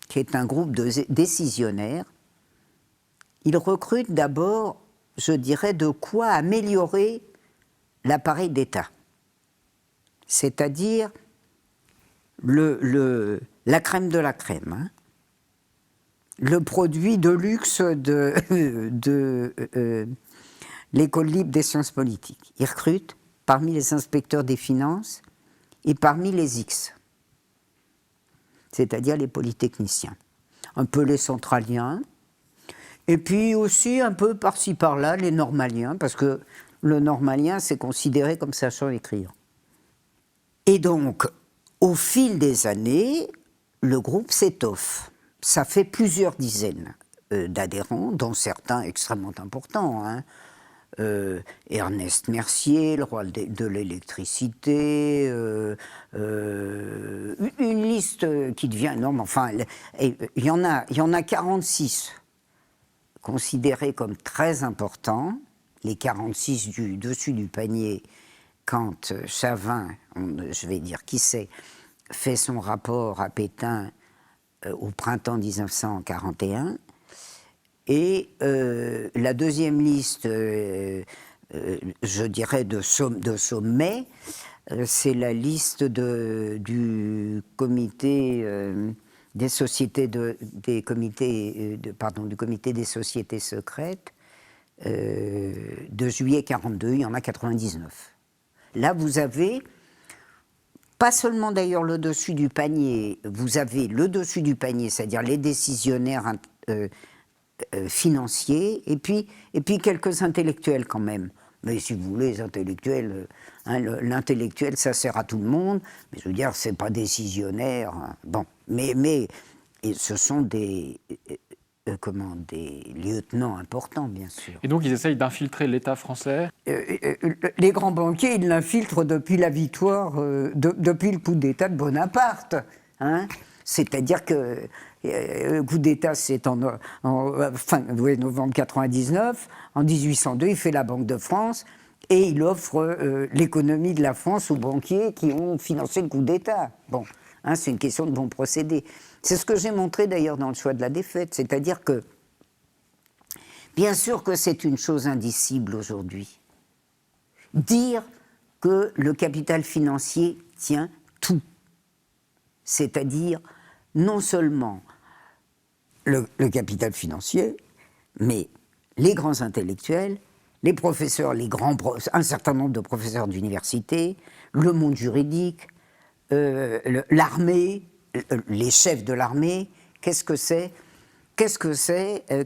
qui est un groupe de décisionnaires, il recrute d'abord, je dirais, de quoi améliorer l'appareil d'État. C'est-à-dire la crème de la crème, hein. Le produit de luxe de l'école libre des sciences politiques. Il recrute parmi les inspecteurs des finances et parmi les X, c'est-à-dire les polytechniciens, un peu les centraliens, et puis aussi un peu par-ci par-là les normaliens, parce que le normalien c'est considéré comme sachant écrire. Et donc, au fil des années, le groupe s'étoffe. Ça fait plusieurs dizaines d'adhérents, dont certains extrêmement importants, hein. Ernest Mercier, le roi de l'électricité, une liste qui devient énorme. Enfin, il y en a 46 considérés comme très importants, les 46 du dessus du panier, quand Chavin, je vais dire qui c'est, fait son rapport à Pétain au printemps 1941. Et la deuxième liste, je dirais de sommet, c'est la liste du comité des sociétés des comités, du comité des sociétés secrètes de juillet 42, il y en a 99. Là, vous avez, pas seulement d'ailleurs le dessus du panier, vous avez le dessus du panier, c'est-à-dire les décisionnaires financiers, et puis quelques intellectuels quand même. Mais si vous voulez, les intellectuels, l'intellectuel, ça sert à tout le monde, mais je veux dire, c'est pas décisionnaire. Hein. Bon, mais et ce sont des lieutenants importants, bien sûr. Et donc, ils essayent d'infiltrer l'État français. Les grands banquiers, ils l'infiltrent depuis la victoire, depuis le coup d'État de Bonaparte. Hein. C'est-à-dire que le coup d'État, c'est en novembre 99. En 1802, il fait la Banque de France et il offre l'économie de la France aux banquiers qui ont financé le coup d'État. Bon, hein, c'est une question de bon procédé. C'est ce que j'ai montré d'ailleurs dans le choix de la défaite. C'est-à-dire que, bien sûr que c'est une chose indicible aujourd'hui. Dire que le capital financier tient tout. C'est-à-dire non seulement le capital financier, mais les grands intellectuels, les professeurs, un certain nombre de professeurs d'université, le monde juridique, l'armée, les chefs de l'armée. Qu'est-ce que c'est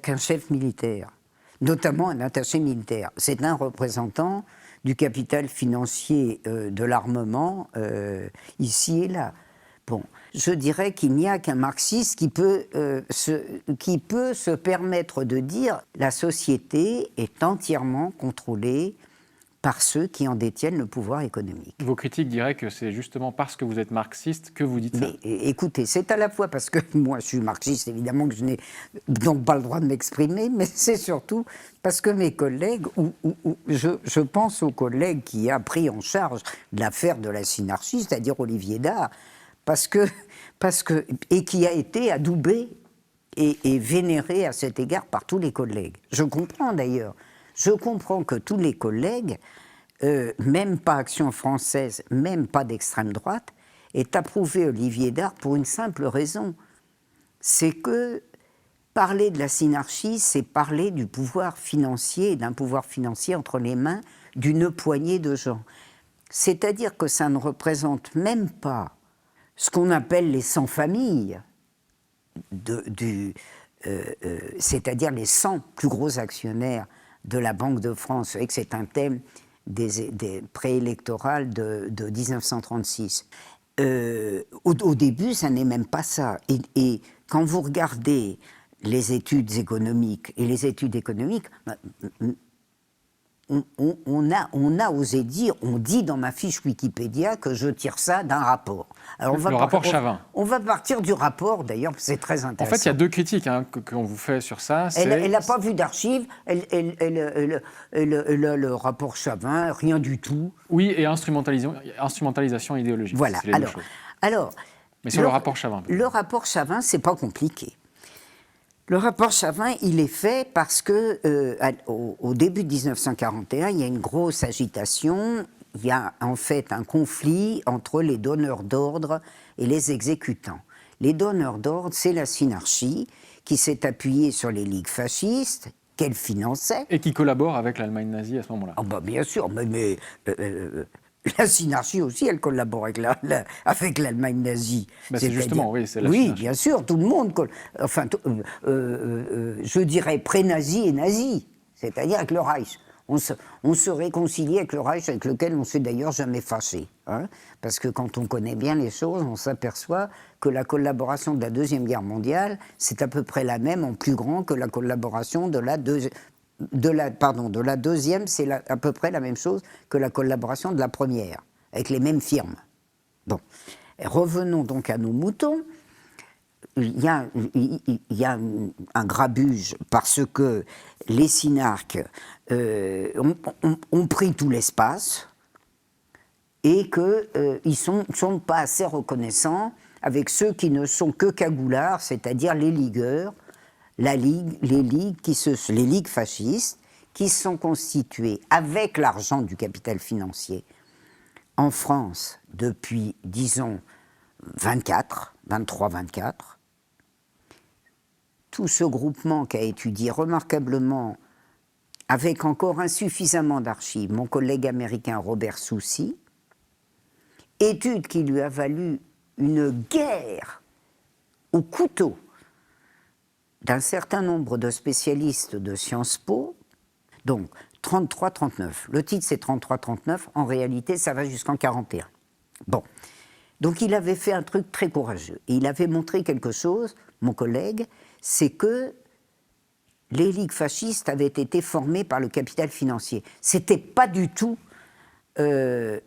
qu'un chef militaire, notamment un attaché militaire? C'est un représentant du capital financier de l'armement ici et là. Bon, je dirais qu'il n'y a qu'un marxiste qui peut se permettre de dire la société est entièrement contrôlée par ceux qui en détiennent le pouvoir économique. Vos critiques diraient que c'est justement parce que vous êtes marxiste que vous dites ça. Mais écoutez, c'est à la fois parce que moi je suis marxiste, évidemment que je n'ai donc pas le droit de m'exprimer, mais c'est surtout parce que mes collègues, je pense aux collègues qui a pris en charge l'affaire de la synarchie, c'est-à-dire Olivier Dard, et qui a été adoubé et vénéré à cet égard par tous les collègues. Je comprends d'ailleurs. Je comprends que tous les collègues, même pas Action française, même pas d'extrême droite, aient approuvé Olivier Dard pour une simple raison. C'est que parler de la synarchie, c'est parler du pouvoir financier, d'un pouvoir financier entre les mains d'une poignée de gens. C'est-à-dire que ça ne représente même pas ce qu'on appelle les 100 familles, c'est-à-dire les 100 plus gros actionnaires de la Banque de France. Vous savez que c'est un thème des préélectorales de 1936. Au début, ça n'est même pas ça. Et quand vous regardez les études économiques, on a osé dire, on dit dans ma fiche Wikipédia que je tire ça d'un rapport. Alors le rapport Chavin. On va partir du rapport, d'ailleurs, c'est très intéressant. En fait, il y a deux critiques qu'on vous fait sur ça. Elle n'a pas vu d'archives, le rapport Chavin, rien du tout. Oui, et instrumentalisation idéologique. Voilà, c'est les deux choses. Mais sur le rapport Chavin. Le rapport Chavin, c'est pas compliqué. Le rapport Chavin, il est fait parce que au début de 1941, il y a une grosse agitation. Il y a en fait un conflit entre les donneurs d'ordre et les exécutants. Les donneurs d'ordre, c'est la synarchie qui s'est appuyée sur les ligues fascistes qu'elle finançait. Et qui collabore avec l'Allemagne nazie à ce moment-là. Oh bah bien sûr, mais la synarchie aussi, elle collabore avec l'Allemagne nazie. Bah c'est justement, oui, c'est la Oui, synarchie. bien sûr, tout le monde. Enfin, je dirais pré-nazi et nazi, c'est-à-dire avec le Reich. On se réconcilie avec le Reich, avec lequel on ne s'est d'ailleurs jamais fâché. Hein, parce que quand on connaît bien les choses, on s'aperçoit que la collaboration de la Deuxième Guerre mondiale, c'est à peu près la même, en plus grand, que la collaboration de la deuxième, c'est à peu près la même chose que la collaboration de la première, avec les mêmes firmes. Bon, et revenons donc à nos moutons. Il y a un grabuge parce que les synarques ont pris tout l'espace et qu'ils ne sont pas assez reconnaissants avec ceux qui ne sont que cagoulards, c'est-à-dire les ligueurs, les ligues fascistes, qui sont constituées avec l'argent du capital financier en France depuis, disons, 23-24, tout ce groupement qui a étudié remarquablement, avec encore insuffisamment d'archives, mon collègue américain Robert Soucy, étude qui lui a valu une guerre au couteau d'un certain nombre de spécialistes de Sciences Po, donc 33-39. Le titre c'est 33-39, en réalité ça va jusqu'en 41. Bon, donc il avait fait un truc très courageux. Et il avait montré quelque chose, mon collègue, c'est que les ligues fascistes avaient été formées par le capital financier. C'était pas du tout de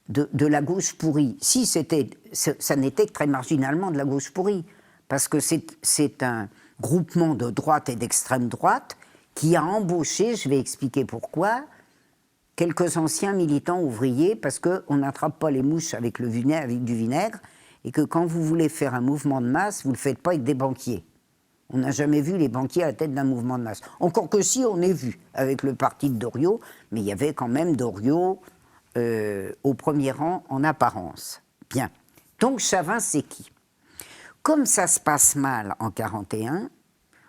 la gauche pourrie. Si, ça n'était que très marginalement de la gauche pourrie, parce que c'est un groupement de droite et d'extrême droite qui a embauché, je vais expliquer pourquoi, quelques anciens militants ouvriers, parce qu'on n'attrape pas les mouches avec du vinaigre, et que quand vous voulez faire un mouvement de masse, vous ne le faites pas avec des banquiers. On n'a jamais vu les banquiers à la tête d'un mouvement de masse. Encore que si, on est vu avec le parti de Doriot, mais il y avait quand même Doriot au premier rang en apparence. Bien. Donc Chavin, c'est qui? Comme ça se passe mal en 1941,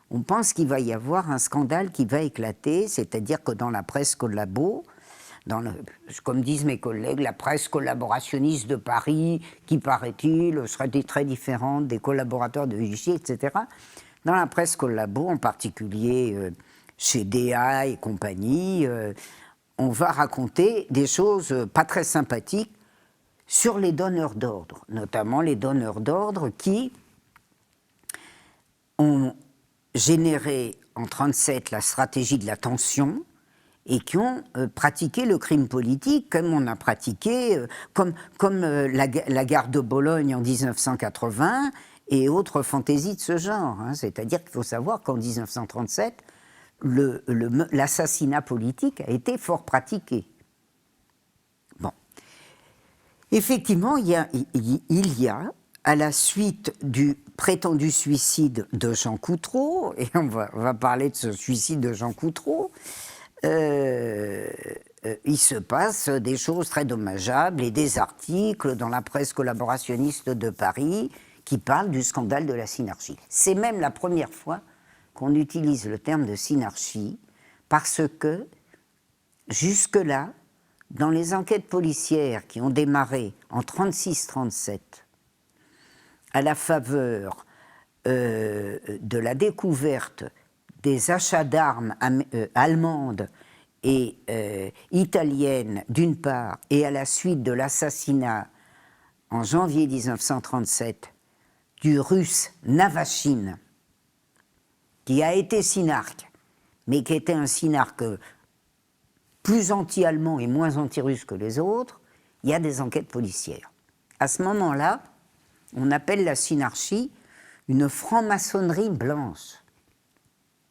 on pense qu'il va y avoir un scandale qui va éclater, c'est-à-dire que dans la presse collabo, comme disent mes collègues, la presse collaborationniste de Paris, qui paraît-il serait très différente des collaborateurs de Vichy, etc., dans la presse collabo, en particulier chez DA et compagnie, on va raconter des choses pas très sympathiques sur les donneurs d'ordre, notamment les donneurs d'ordre qui ont généré en 1937 la stratégie de la tension et qui ont pratiqué le crime politique comme on a pratiqué, comme la guerre de Bologne en 1980 et autres fantaisies de ce genre. Hein. C'est-à-dire qu'il faut savoir qu'en 1937, l'assassinat politique a été fort pratiqué. Bon. Effectivement, il y a, à la suite du prétendu suicide de Jean Coutreau, et on va parler de ce suicide de Jean Coutreau, il se passe des choses très dommageables et des articles dans la presse collaborationniste de Paris qui parlent du scandale de la synarchie. C'est même la première fois qu'on utilise le terme de synarchie parce que, jusque-là, dans les enquêtes policières qui ont démarré en 1936-1937, à la faveur de la découverte des achats d'armes allemandes et italiennes d'une part, et à la suite de l'assassinat en janvier 1937 du russe Navachine, qui a été synarque, mais qui était un synarque plus anti-allemand et moins anti-russe que les autres, il y a des enquêtes policières. À ce moment-là, on appelle la synarchie une franc-maçonnerie blanche.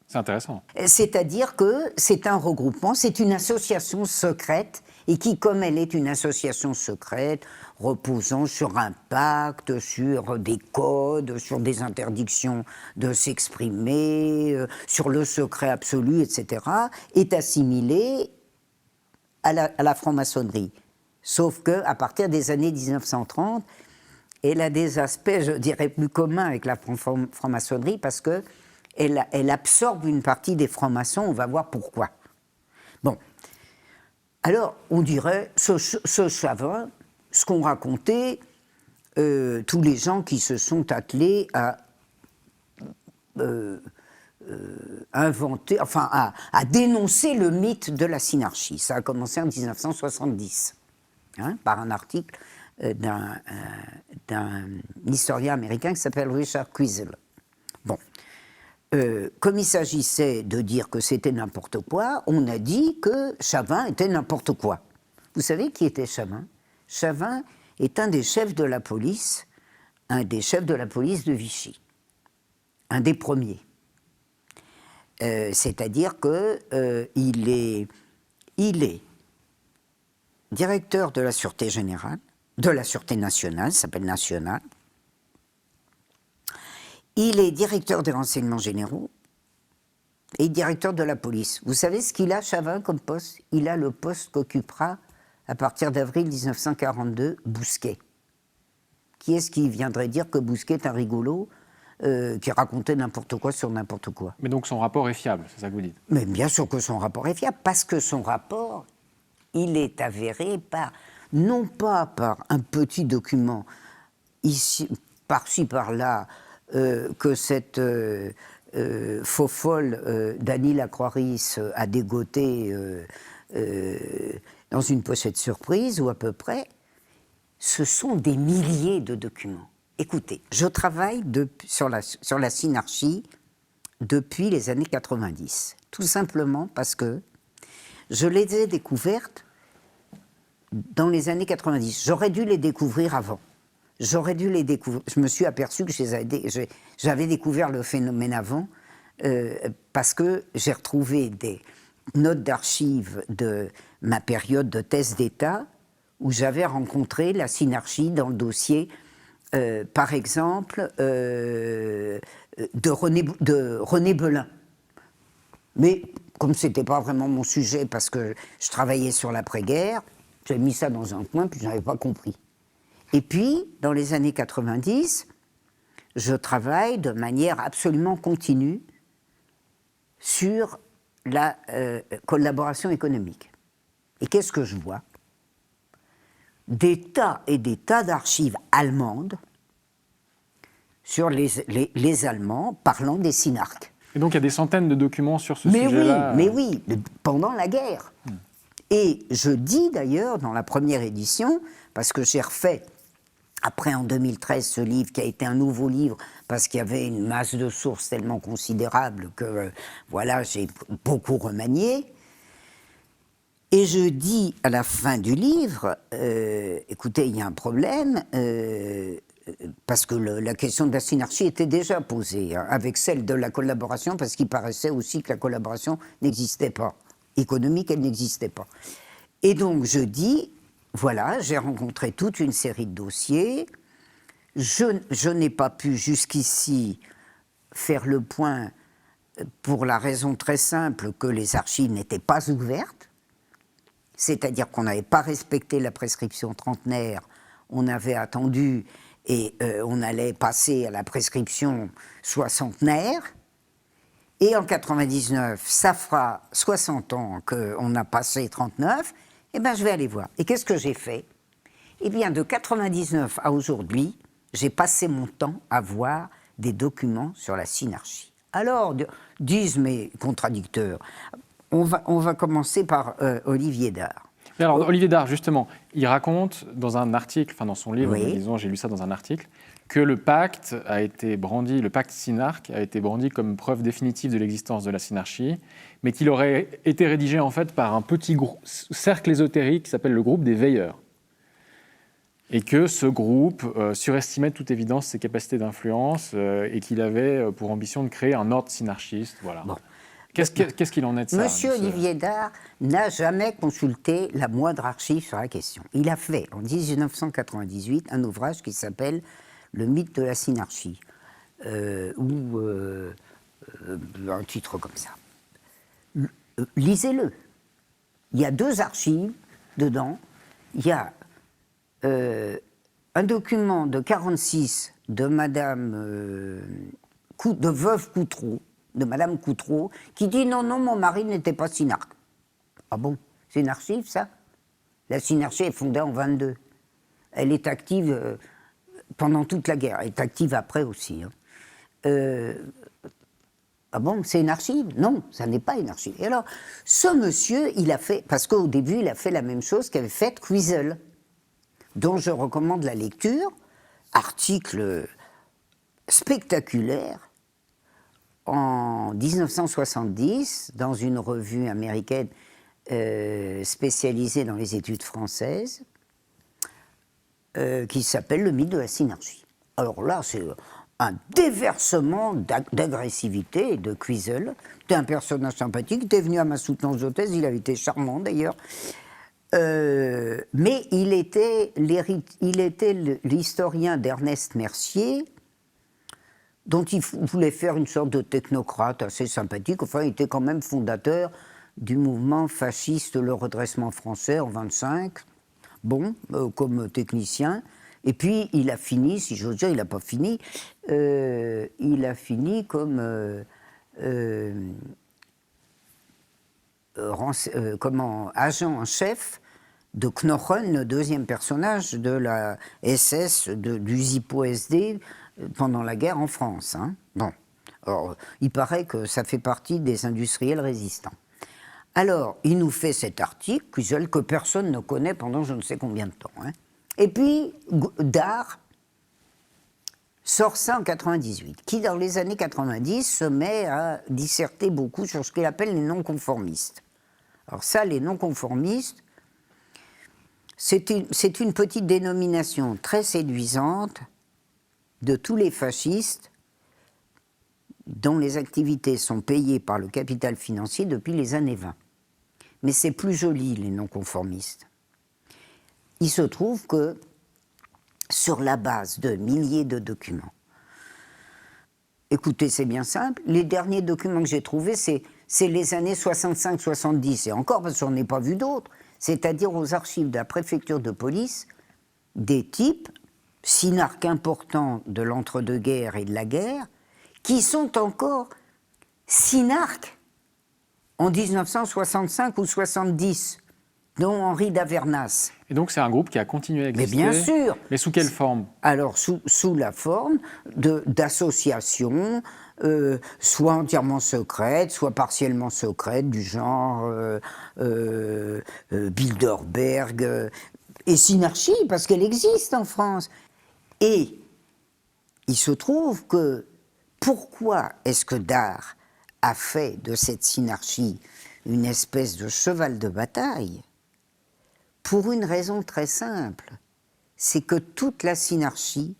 C'est intéressant. C'est-à-dire que c'est un regroupement, c'est une association secrète, et qui, comme elle est une association secrète, reposant sur un pacte, sur des codes, sur des interdictions de s'exprimer, sur le secret absolu, etc., est assimilée à la franc-maçonnerie. Sauf qu'à partir des années 1930, elle a des aspects, je dirais, plus communs avec la franc-maçonnerie, parce qu'elle absorbe une partie des francs-maçons, on va voir pourquoi. Bon. Alors, on dirait, ce Chavin, ce qu'ont raconté tous les gens qui se sont attelés à inventer, enfin, à dénoncer le mythe de la synarchie. Ça a commencé en 1970, hein, par un article d'un historien américain qui s'appelle Richard Quisel. Bon. Comme il s'agissait de dire que c'était n'importe quoi, on a dit que Chavin était n'importe quoi. Vous savez qui était Chavin? Chavin est un des chefs de la police de Vichy, un des premiers. C'est-à-dire qu'il est directeur de la Sûreté générale, de la Sûreté nationale, ça s'appelle nationale. Il est directeur des renseignements généraux et directeur de la police. Vous savez ce qu'il a, Chavin, comme poste? Il a le poste qu'occupera, à partir d'avril 1942, Bousquet. Qui est-ce qui viendrait dire que Bousquet est un rigolo? qui racontait n'importe quoi sur n'importe quoi. Mais donc son rapport est fiable, c'est ça que vous dites? Mais bien sûr que son rapport est fiable, parce que son rapport, il est avéré non pas par un petit document, ici, par-ci, par-là, que cette faux-folle d'Annie Lacroix-Ris a dégoté dans une pochette surprise, ou à peu près. Ce sont des milliers de documents. Écoutez, je travaille sur la synarchie depuis les années 90, tout simplement parce que je les ai découvertes dans les années 90. J'aurais dû les découvrir avant. Je me suis aperçu que j'avais découvert le phénomène avant parce que j'ai retrouvé des notes d'archives de ma période de thèse d'État où j'avais rencontré la synarchie dans le dossier, par exemple, de René Belin. Mais comme ce n'était pas vraiment mon sujet, parce que je travaillais sur l'après-guerre, j'ai mis ça dans un coin, puis je n'avais pas compris. Et puis, dans les années 90, je travaille de manière absolument continue sur la collaboration économique. Et qu'est-ce que je vois? Des tas et des tas d'archives allemandes sur les Allemands parlant des synarques. Et donc il y a des centaines de documents sur ce sujet-là. Mais oui, pendant la guerre. Et je dis d'ailleurs dans la première édition, parce que j'ai refait après en 2013 ce livre qui a été un nouveau livre, parce qu'il y avait une masse de sources tellement considérable que voilà, j'ai beaucoup remanié. Et je dis à la fin du livre, écoutez, il y a un problème, parce que la question de la synarchie était déjà posée, hein, avec celle de la collaboration, parce qu'il paraissait aussi que la collaboration n'existait pas. Économique, elle n'existait pas. Et donc je dis, voilà, j'ai rencontré toute une série de dossiers, je n'ai pas pu jusqu'ici faire le point pour la raison très simple que les archives n'étaient pas ouvertes, c'est-à-dire qu'on n'avait pas respecté la prescription trentenaire, on avait attendu et on allait passer à la prescription soixantenaire. Et en 99, ça fera 60 ans qu'on a passé 39, eh bien je vais aller voir. Et qu'est-ce que j'ai fait? Eh bien de 99 à aujourd'hui, j'ai passé mon temps à voir des documents sur la synarchie. Alors, disent mes contradicteurs, on va commencer par Olivier Dard. Mais alors, Olivier Dard, justement, il raconte dans un article, enfin dans son livre, Oui. disons, j'ai lu ça dans un article, que le pacte a été brandi, le pacte synarque a été brandi comme preuve définitive de l'existence de la synarchie, mais qu'il aurait été rédigé en fait par un petit cercle ésotérique qui s'appelle le groupe des veilleurs. Et que ce groupe surestimait de toute évidence ses capacités d'influence et qu'il avait pour ambition de créer un ordre synarchiste. Voilà. Bon. Qu'est-ce qu'il en est de ça? Monsieur Olivier Dard n'a jamais consulté la moindre archive sur la question. Il a fait en 1998 un ouvrage qui s'appelle Le mythe de la synarchie, ou un titre comme ça. Lisez-le. Il y a 2 archives dedans. Il y a un document de 46 de Madame de Veuve Coutreau, de Madame Coutreau, qui dit non, mon mari n'était pas synarque. Ah bon? C'est une archive, ça? La synarchie est fondée en 22. Elle est active pendant toute la guerre. Elle est active après aussi. Hein. Ah bon, c'est une archive? Non, ça n'est pas une archive. Et alors, ce monsieur, il a fait, parce qu'au début, il a fait la même chose qu'avait fait Cuisel, dont je recommande la lecture, article spectaculaire, en 1970, dans une revue américaine spécialisée dans les études françaises, qui s'appelle Le mythe de la synarchie. Alors là, c'est un déversement d'agressivité de Cuisel. C'était un personnage sympathique, il était venu à ma soutenance de thèse, il avait été charmant d'ailleurs. Mais il était l'historien d'Ernest Mercier, dont il voulait faire une sorte de technocrate assez sympathique. Enfin, il était quand même fondateur du mouvement fasciste Le Redressement Français en 1925, bon, comme technicien, Et puis, il a fini, si j'ose dire, il n'a pas fini, il a fini comme agent en chef de Knochen, le deuxième personnage de la SS, du Zippo-SD pendant la guerre en France. Hein. Bon, alors, il paraît que ça fait partie des industriels résistants. Alors, il nous fait cet article, que personne ne connaît pendant je ne sais combien de temps. Hein. Et puis, Dard sort ça en 98, qui dans les années 90 se met à disserter beaucoup sur ce qu'il appelle les non-conformistes. Alors ça, les non-conformistes, c'est une petite dénomination très séduisante de tous les fascistes dont les activités sont payées par le capital financier depuis les années 20. Mais c'est plus joli, les non-conformistes. Il se trouve que, sur la base de milliers de documents, écoutez, c'est bien simple, les derniers documents que j'ai trouvés, c'est les années 65-70, et encore parce que j'en ai pas vu d'autres, c'est-à-dire aux archives de la préfecture de police, des types, synarques importants de l'entre-deux-guerres et de la guerre, qui sont encore synarques en 1965 ou 70, dont Henri d'Avernas. Et donc c'est un groupe qui a continué à exister. Mais bien sûr. Mais sous quelle forme? Alors sous la forme d'associations, soit entièrement secrètes, soit partiellement secrètes, du genre Bilderberg, et Synarchie, parce qu'elle existe en France. Et il se trouve que, pourquoi est-ce que Dard a fait de cette Synarchie une espèce de cheval de bataille? Pour une raison très simple, c'est que toute la Synarchie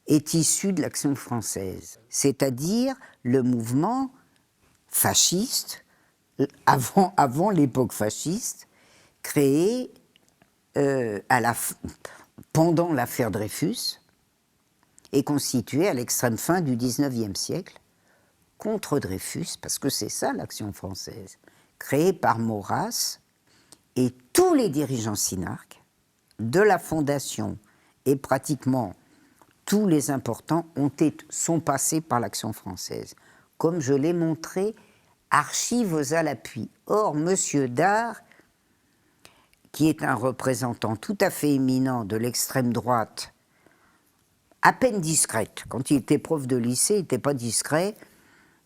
est issue de l'Action française, c'est-à-dire le mouvement fasciste, avant l'époque fasciste, créé pendant l'affaire Dreyfus et constitué à l'extrême fin du XIXe siècle contre Dreyfus, parce que c'est ça l'Action française, créée par Maurras, et tous les dirigeants synarques, de la Fondation et pratiquement tous les importants, sont passés par l'Action française. Comme je l'ai montré, archives à l'appui. Or, M. Dard, qui est un représentant tout à fait éminent de l'extrême droite, à peine discrète, quand il était prof de lycée, il n'était pas discret,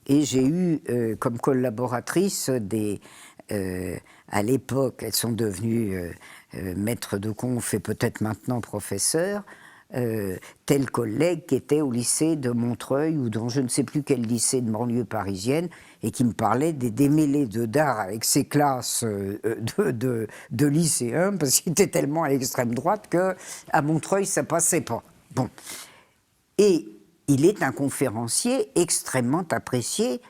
et j'ai eu comme collaboratrice à l'époque, elles sont devenues maîtres de conf et peut-être maintenant professeurs, tel collègue qui était au lycée de Montreuil ou dans je ne sais plus quel lycée de banlieue parisienne et qui me parlait des démêlés de Dard avec ses classes de lycéens parce qu'il était tellement à l'extrême droite qu'à Montreuil ça passait pas. Bon. Et il est un conférencier extrêmement apprécié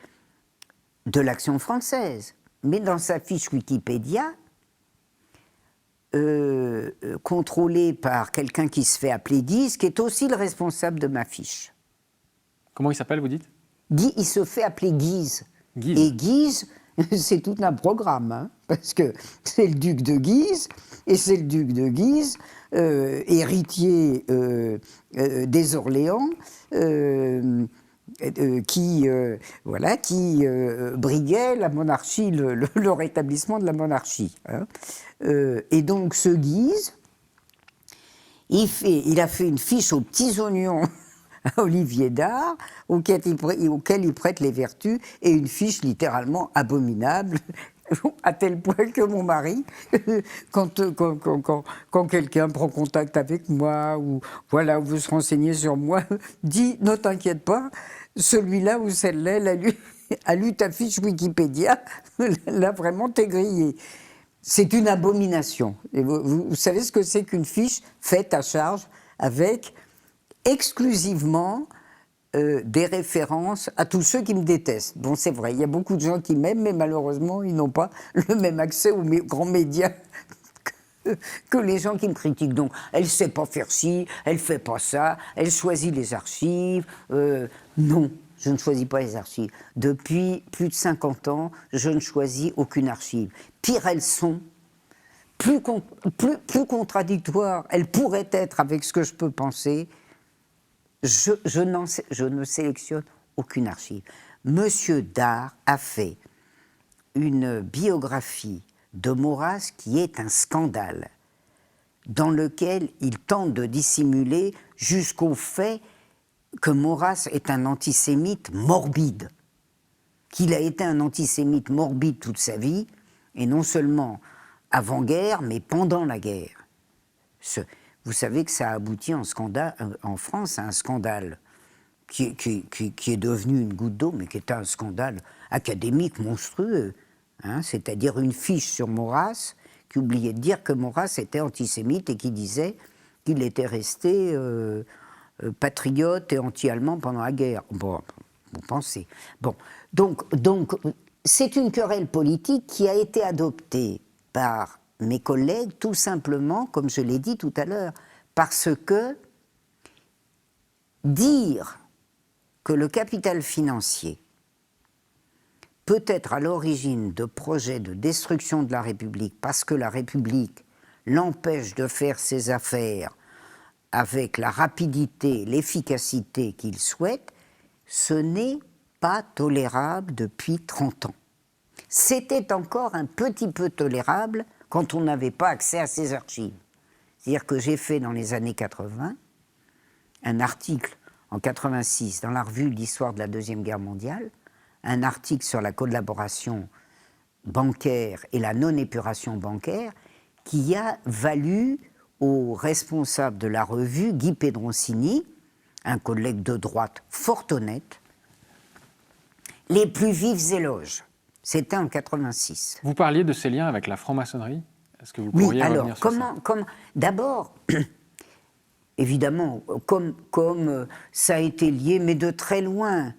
de l'Action française. Mais dans sa fiche Wikipédia, contrôlée par quelqu'un qui se fait appeler Guise, qui est aussi le responsable de ma fiche. Comment il s'appelle, vous dites? Il se fait appeler Guise. Guise. Et Guise, c'est tout un programme, hein, parce que c'est le duc de Guise, et c'est le duc de Guise, héritier des Orléans, qui briguait la monarchie, le rétablissement de la monarchie. Hein. Et donc ce Guise, il a fait une fiche aux petits oignons à Olivier Dard, auquel il prête les vertus, et une fiche littéralement abominable, à tel point que mon mari, quand quelqu'un prend contact avec moi, ou voilà, veut se renseigner sur moi, dit « Ne t'inquiète pas, celui-là ou celle-là, a lu ta fiche Wikipédia, là vraiment t'es grillé ». C'est une abomination. Et vous savez ce que c'est qu'une fiche faite à charge avec exclusivement des références à tous ceux qui me détestent. Bon, c'est vrai, il y a beaucoup de gens qui m'aiment, mais malheureusement, ils n'ont pas le même accès aux grands médias que les gens qui me critiquent. Donc, elle ne sait pas faire ci, elle ne fait pas ça, elle choisit les archives. Non, je ne choisis pas les archives. Depuis plus de 50 ans, je ne choisis aucune archive. Pire elles sont, plus contradictoire elle pourrait être avec ce que je peux penser, je ne sélectionne aucune archive. Monsieur Dard a fait une biographie de Maurras qui est un scandale, dans lequel il tente de dissimuler jusqu'au fait que Maurras est un antisémite morbide, qu'il a été un antisémite morbide toute sa vie, et non seulement avant-guerre, mais pendant la guerre. Vous savez que ça a abouti en France à un scandale qui est devenu une goutte d'eau, mais qui était un scandale académique monstrueux. Hein, c'est-à-dire une fiche sur Maurras qui oubliait de dire que Maurras était antisémite et qui disait qu'il était resté patriote et anti-allemand pendant la guerre. Bon, vous pensez. Bon, donc c'est une querelle politique qui a été adoptée par mes collègues, tout simplement, comme je l'ai dit tout à l'heure, parce que dire que le capital financier peut être à l'origine de projets de destruction de la République parce que la République l'empêche de faire ses affaires avec la rapidité, l'efficacité qu'il souhaite, ce n'est pas tolérable depuis 30 ans. C'était encore un petit peu tolérable quand on n'avait pas accès à ces archives. C'est-à-dire que j'ai fait dans les années 80 un article en 86 dans la revue L'Histoire de la Deuxième Guerre mondiale, un article sur la collaboration bancaire et la non-épuration bancaire qui a valu au responsable de la revue, Guy Pedroncini, un collègue de droite fort honnête, les plus vifs éloges. C'était en 86. Vous parliez de ces liens avec la franc-maçonnerie ? Est-ce que vous pourriez revenir sur ça ? D'abord, évidemment, comme ça a été lié, mais de très loin,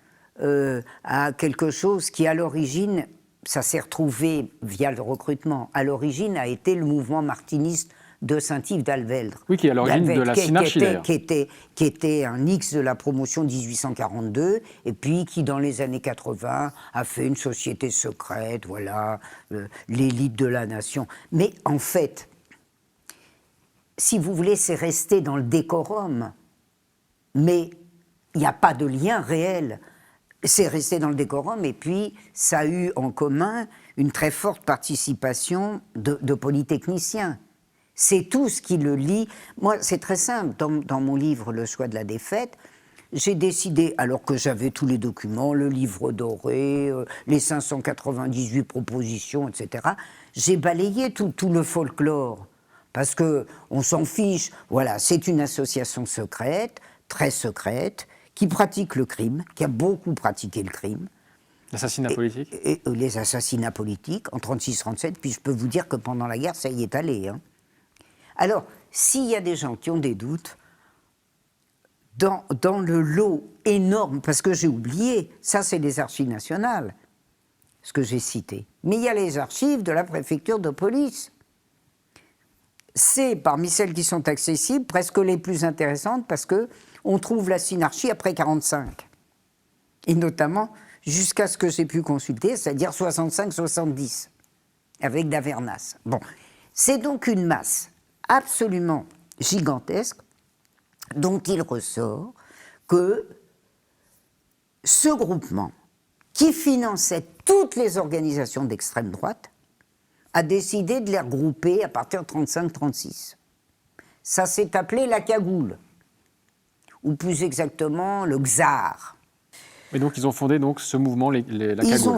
à quelque chose qui, à l'origine, ça s'est retrouvé via le recrutement, à l'origine a été le mouvement martiniste de Saint-Yves d'Alvèldre. Oui, qui est à l'origine de la synarchie, d'ailleurs. Qui était un X de la promotion 1842, et puis qui, dans les années 80, a fait une société secrète, voilà, l'élite de la nation. Mais en fait, si vous voulez, c'est resté dans le décorum, mais il n'y a pas de lien réel. C'est resté dans le décorum, et puis ça a eu en commun une très forte participation de polytechniciens. C'est tout ce qui le lie. Moi, c'est très simple. Dans mon livre « Le choix de la défaite », j'ai décidé, alors que j'avais tous les documents, le livre doré, les 598 propositions, etc., j'ai balayé tout le folklore, parce qu'on s'en fiche. Voilà, c'est une association secrète, très secrète, qui pratique le crime, qui a beaucoup pratiqué le crime. L'assassinat politique ? Et les assassinats politiques en 36-37, puis je peux vous dire que pendant la guerre, ça y est allé. Hein. Alors, s'il y a des gens qui ont des doutes, dans le lot énorme, parce que j'ai oublié, ça c'est les archives nationales, ce que j'ai cité, mais il y a les archives de la préfecture de police. C'est parmi celles qui sont accessibles presque les plus intéressantes parce qu'on trouve la synarchie après 1945. Et notamment jusqu'à ce que j'ai pu consulter, c'est-à-dire 65-70, avec Davernas. Bon, c'est donc une masse absolument gigantesque dont il ressort que ce groupement, qui finançait toutes les organisations d'extrême droite, a décidé de les regrouper à partir de 35-36. Ça s'est appelé la cagoule, ou plus exactement le Xar. Et donc ils ont fondé donc ce mouvement, la cagoule. Ils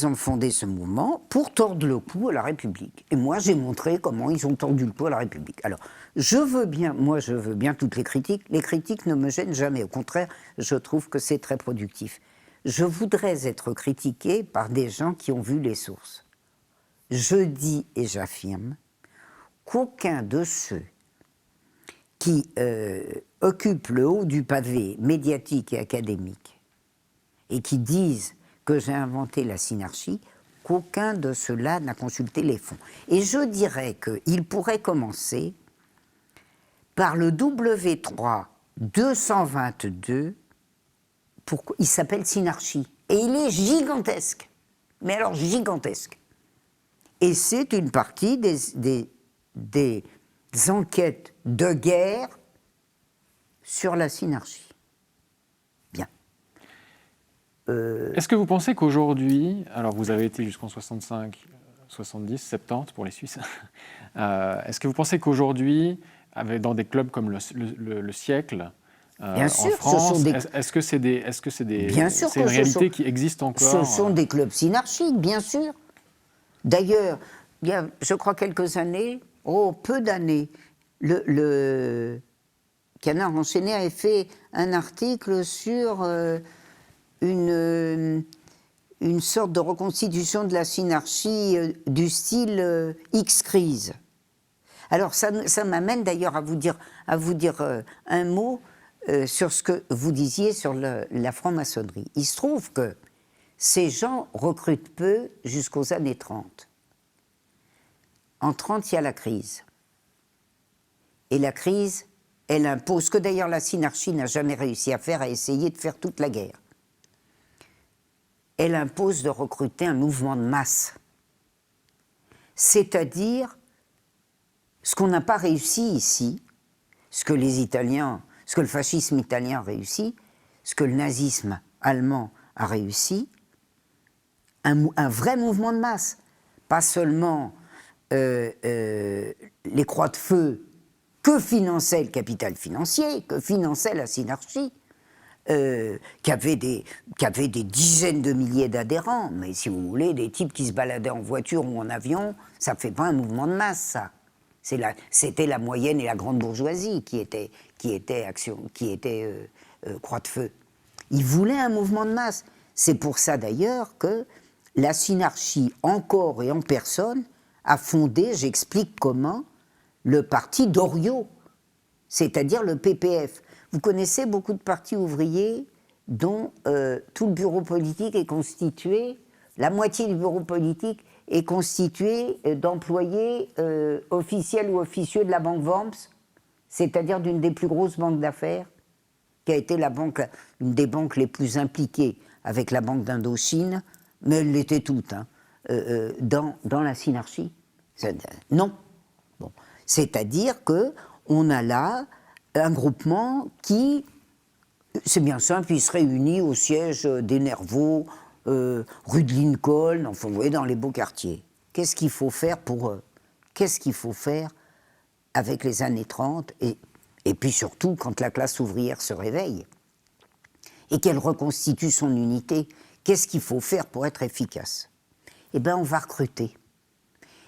ont fondé ce mouvement pour tordre le cou à la République. Et moi, j'ai montré comment ils ont tordu le cou à la République. Alors, je veux bien toutes les critiques. Les critiques ne me gênent jamais. Au contraire, je trouve que c'est très productif. Je voudrais être critiqué par des gens qui ont vu les sources. Je dis et j'affirme qu'aucun de ceux qui occupent le haut du pavé médiatique et académique et qui disent que j'ai inventé la synarchie, qu'aucun de ceux-là n'a consulté les fonds. Et je dirais qu'il pourrait commencer par le W3 222, il s'appelle synarchie, et il est gigantesque, mais alors gigantesque. Et c'est une partie des des enquêtes de guerre sur la Synarchie. Bien. Est-ce que vous pensez qu'aujourd'hui, alors vous avez été jusqu'en 65, 70, 70 pour les Suisses, est-ce que vous pensez qu'aujourd'hui, dans des clubs comme le Siècle, Bien sûr, en France, une réalité qui existe encore? Ce sont des clubs synarchiques, bien sûr. D'ailleurs, il y a, je crois, quelques années, peu d'années, le Canard enchaîné avait fait un article sur une sorte de reconstitution de la synarchie du style X-Crise. Alors, ça m'amène d'ailleurs à vous dire un mot sur ce que vous disiez sur la franc-maçonnerie. Il se trouve que ces gens recrutent peu jusqu'aux années 30. En 30, il y a la crise. Et la crise, elle impose, ce que d'ailleurs la synarchie n'a jamais réussi à faire, à essayer de faire toute la guerre. Elle impose de recruter un mouvement de masse. C'est-à-dire, ce qu'on n'a pas réussi ici, ce que le fascisme italien a réussi, ce que le nazisme allemand a réussi, un vrai mouvement de masse. Pas seulement les croix de feu que finançait le capital financier, que finançait la synarchie, qui avait des dizaines de milliers d'adhérents, mais si vous voulez, des types qui se baladaient en voiture ou en avion, ça ne fait pas un mouvement de masse, ça. C'était la moyenne et la grande bourgeoisie qui était croix de feu. Ils voulaient un mouvement de masse. C'est pour ça d'ailleurs que la synarchie, en corps et en personne, a fondé, j'explique comment, le parti d'Oriot, c'est-à-dire le PPF. Vous connaissez beaucoup de partis ouvriers dont tout le bureau politique est constitué, la moitié du bureau politique est constitué d'employés officiels ou officieux de la banque Worms, c'est-à-dire d'une des plus grosses banques d'affaires, qui a été une des banques les plus impliquées avec la Banque d'Indochine, mais elles l'étaient toutes, dans la synarchie. Non. Bon. C'est-à-dire qu'on a là un groupement qui, c'est bien simple, il se réunit au siège des Nervaux, rue de Lincoln, enfin, vous voyez, dans les beaux quartiers. Qu'est-ce qu'il faut faire pour eux? Qu'est-ce qu'il faut faire avec les années 30 et puis surtout quand la classe ouvrière se réveille et qu'elle reconstitue son unité? Qu'est-ce qu'il faut faire pour être efficace? Eh bien, on va recruter.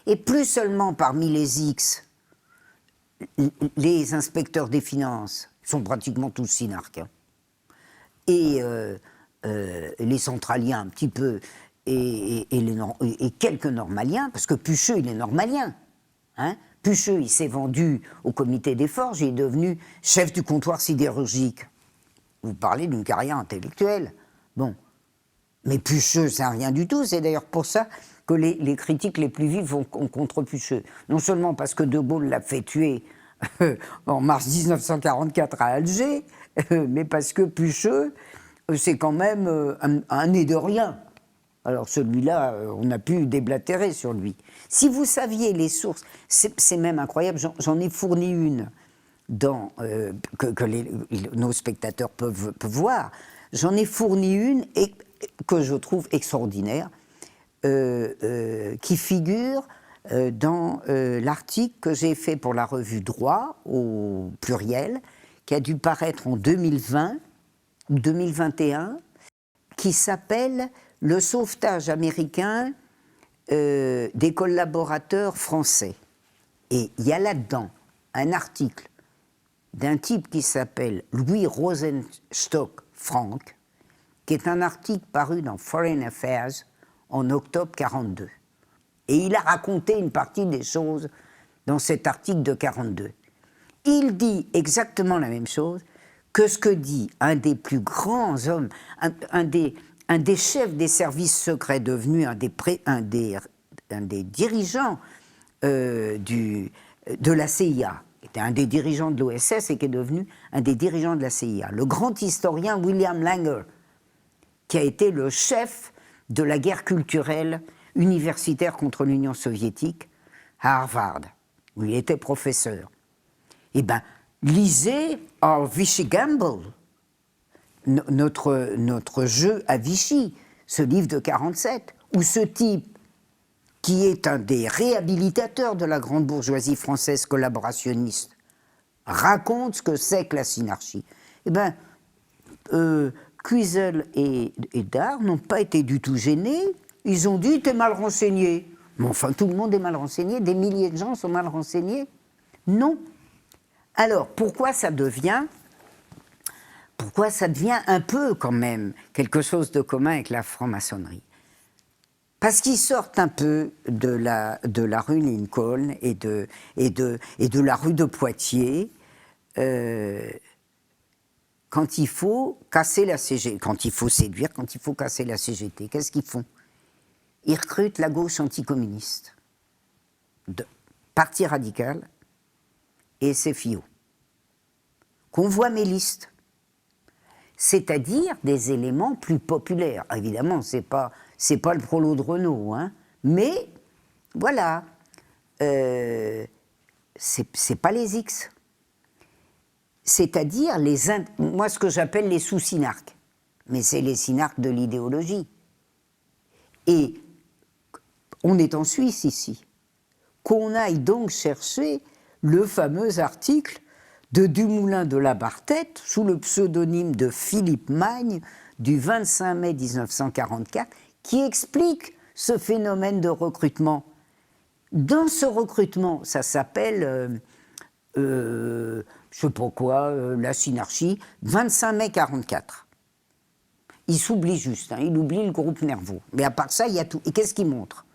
Et plus seulement parmi les X, les inspecteurs des finances sont pratiquement tous synarques, et les centraliens un petit peu, et quelques normaliens, parce que Pucheux, il est normalien. Pucheux, il s'est vendu au comité des forges, il est devenu chef du comptoir sidérurgique. Vous parlez d'une carrière intellectuelle. Bon. Mais Pucheux, c'est rien du tout. C'est d'ailleurs pour ça que les critiques les plus vives vont contre Pucheux. Non seulement parce que De Gaulle l'a fait tuer en mars 1944 à Alger, mais parce que Pucheux, c'est quand même un nez de rien. Alors celui-là, on a pu déblatérer sur lui. Si vous saviez les sources, c'est même incroyable, j'en ai fourni une que nos spectateurs peuvent voir. J'en ai fourni une et que je trouve extraordinaire, qui figure dans l'article que j'ai fait pour la revue Droit, au pluriel, qui a dû paraître en 2020 ou 2021, qui s'appelle « Le sauvetage américain des collaborateurs français ». Et il y a là-dedans un article d'un type qui s'appelle Louis Rosenstock Frank, qui est un article paru dans Foreign Affairs en octobre 1942. Et il a raconté une partie des choses dans cet article de 1942. Il dit exactement la même chose que ce que dit un des plus grands hommes, un des chefs des services secrets, devenu un des dirigeants de la CIA, qui était un des dirigeants de l'OSS et qui est devenu un des dirigeants de la CIA, le grand historien William Langer, qui a été le chef de la guerre culturelle universitaire contre l'Union soviétique à Harvard. où il était professeur. Eh bien, lisez Our Vichy Gamble, notre jeu à Vichy, ce livre de 1947, où ce type, qui est un des réhabilitateurs de la grande bourgeoisie française collaborationniste, raconte ce que c'est que la synarchie. Eh bien, Cluzel et Dard n'ont pas été du tout gênés. Ils ont dit « t'es mal renseigné ». Mais enfin, tout le monde est mal renseigné, des milliers de gens sont mal renseignés. Non. Alors, pourquoi ça devient un peu, quand même, quelque chose de commun avec la franc-maçonnerie? Parce qu'ils sortent un peu de la rue Lincoln et de la rue de Poitiers, quand il faut casser la CGT, quand il faut séduire, quand il faut casser la CGT, qu'est-ce qu'ils font? Ils recrutent la gauche anticommuniste, Parti radical et CFIO. Convoi méliste, c'est-à-dire des éléments plus populaires. Évidemment, c'est pas le prolo de Renault, hein, mais voilà, c'est pas les X. C'est-à-dire moi ce que j'appelle les sous-synarques, mais c'est les synarques de l'idéologie. Et on est en Suisse ici, qu'on aille donc chercher le fameux article de Dumoulin de la Barthète, sous le pseudonyme de Philippe Magne, du 25 mai 1944, qui explique ce phénomène de recrutement. Dans ce recrutement, ça s'appelle, je ne sais pas quoi, la synarchie, 25 mai 1944. Il s'oublie juste, hein, il oublie le groupe nerveux. Mais à part ça, il y a tout. Et qu'est-ce qu'il montre?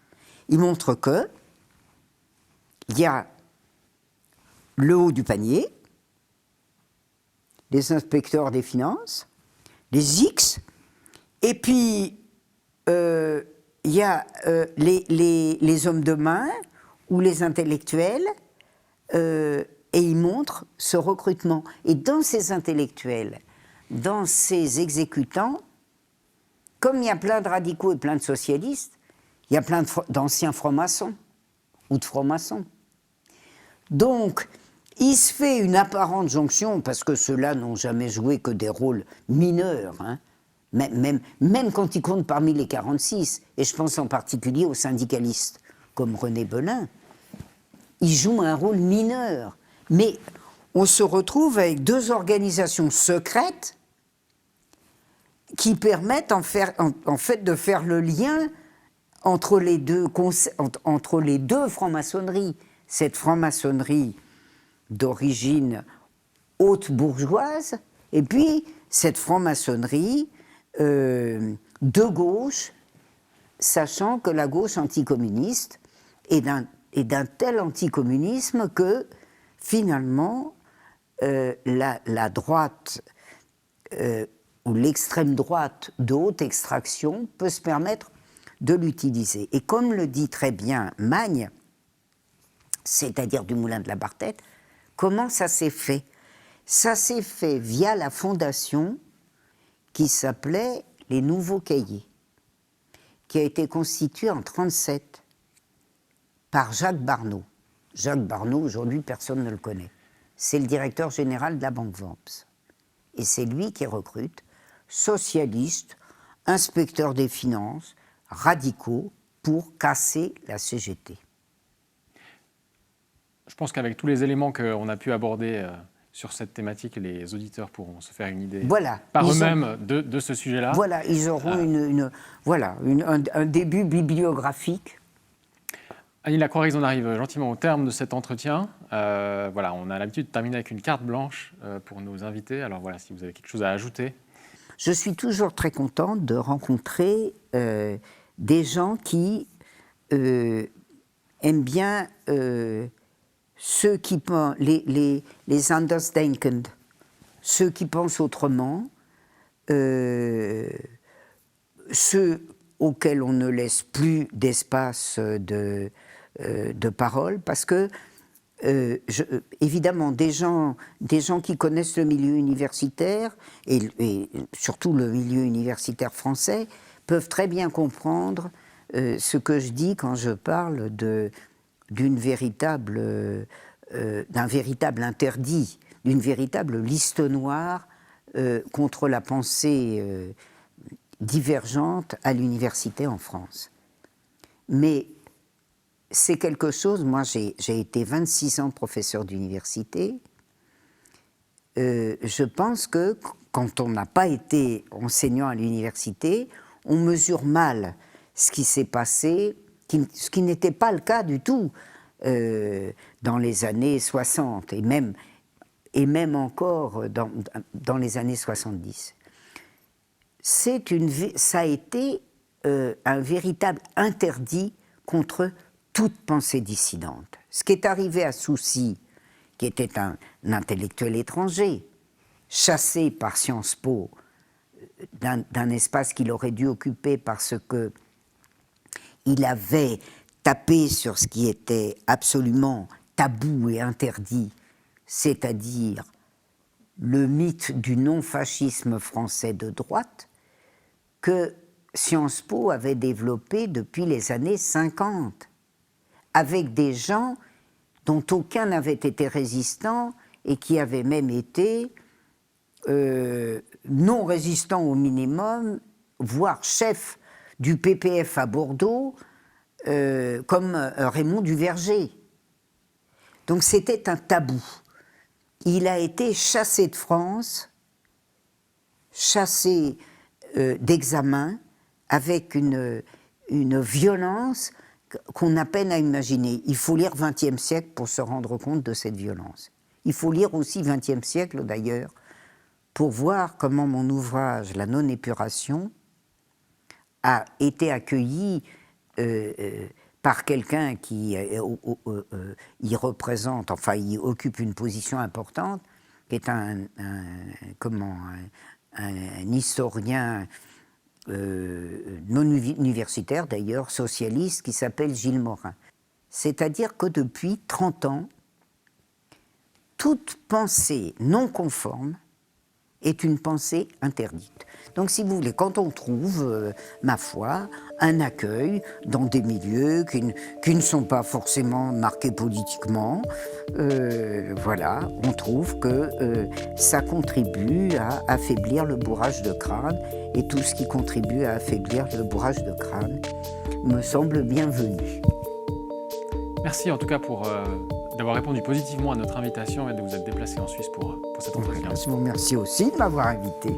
Il montre que il y a le haut du panier, les inspecteurs des finances, les X, et puis il y a les hommes de main ou les intellectuels, et il montre ce recrutement. Et dans ces intellectuels, dans ces exécutants, comme il y a plein de radicaux et plein de socialistes, il y a plein d'anciens francs-maçons ou de francs-maçons. Donc, il se fait une apparente jonction, parce que ceux-là n'ont jamais joué que des rôles mineurs, hein, même quand ils comptent parmi les 46, et je pense en particulier aux syndicalistes, comme René Belin, ils jouent un rôle mineur. Mais on se retrouve avec deux organisations secrètes qui permettent en fait de faire le lien entre les deux francs-maçonneries. Cette franc-maçonnerie d'origine haute bourgeoise, et puis cette franc-maçonnerie de gauche, sachant que la gauche anticommuniste est d'un tel anticommunisme que finalement la droite ou l'extrême droite de haute extraction peut se permettre de l'utiliser. Et comme le dit très bien Magne, c'est-à-dire Dumoulin de la Barthète, comment ça s'est fait? Ça s'est fait via la fondation qui s'appelait les Nouveaux Cahiers, qui a été constituée en 1937 par Jacques Barneau. Jacques Barneau, aujourd'hui, personne ne le connaît. C'est le directeur général de la Banque Worms. Et c'est lui qui recrute socialistes, inspecteurs des finances, radicaux, pour casser la CGT. Je pense qu'avec tous les éléments qu'on a pu aborder sur cette thématique, les auditeurs pourront se faire une idée par eux-mêmes de ce sujet-là. Voilà, ils auront un début bibliographique. Annie Lacroix, on arrive gentiment au terme de cet entretien. Voilà, on a l'habitude de terminer avec une carte blanche pour nos invités. Alors voilà, si vous avez quelque chose à ajouter. Je suis toujours très contente de rencontrer des gens qui aiment bien ceux qui pensent, les Andersdenken, ceux qui pensent autrement, ceux auxquels on ne laisse plus d'espace de parole, parce que évidemment, des gens qui connaissent le milieu universitaire, et surtout le milieu universitaire français, peuvent très bien comprendre ce que je dis quand je parle d'un véritable interdit, d'une véritable liste noire contre la pensée divergente à l'université en France. Mais c'est quelque chose, moi j'ai été 26 ans professeur d'université, je pense que quand on n'a pas été enseignant à l'université, on mesure mal ce qui s'est passé, ce qui n'était pas le cas du tout dans les années 60 et même encore dans les années 70. Ça a été un véritable interdit contre toute pensée dissidente. Ce qui est arrivé à Soucy, qui était un intellectuel étranger, chassé par Sciences Po d'un espace qu'il aurait dû occuper parce que il avait tapé sur ce qui était absolument tabou et interdit, c'est-à-dire le mythe du non-fascisme français de droite que Sciences Po avait développé depuis les années 50, avec des gens dont aucun n'avait été résistant et qui avaient même été non résistants au minimum, voire chef du PPF à Bordeaux, comme Raymond Duverger. Donc c'était un tabou. Il a été chassé de France, chassé d'examen, avec une violence qu'on a peine à imaginer. Il faut lire XXe siècle pour se rendre compte de cette violence. Il faut lire aussi XXe siècle d'ailleurs pour voir comment mon ouvrage, La non-épuration, a été accueilli par quelqu'un qui y représente, enfin, y occupe une position importante, qui est un historien non universitaire d'ailleurs, socialiste, qui s'appelle Gilles Morin. C'est-à-dire que depuis 30 ans, toute pensée non conforme est une pensée interdite. Donc, si vous voulez, quand on trouve, ma foi, un accueil dans des milieux qui ne sont pas forcément marqués politiquement, voilà, on trouve que ça contribue à affaiblir le bourrage de crâne, et tout ce qui contribue à affaiblir le bourrage de crâne me semble bienvenu. Merci en tout cas pour d'avoir répondu positivement à notre invitation et de vous être déplacé en Suisse pour cet entretien. Je vous remercie aussi de m'avoir invité.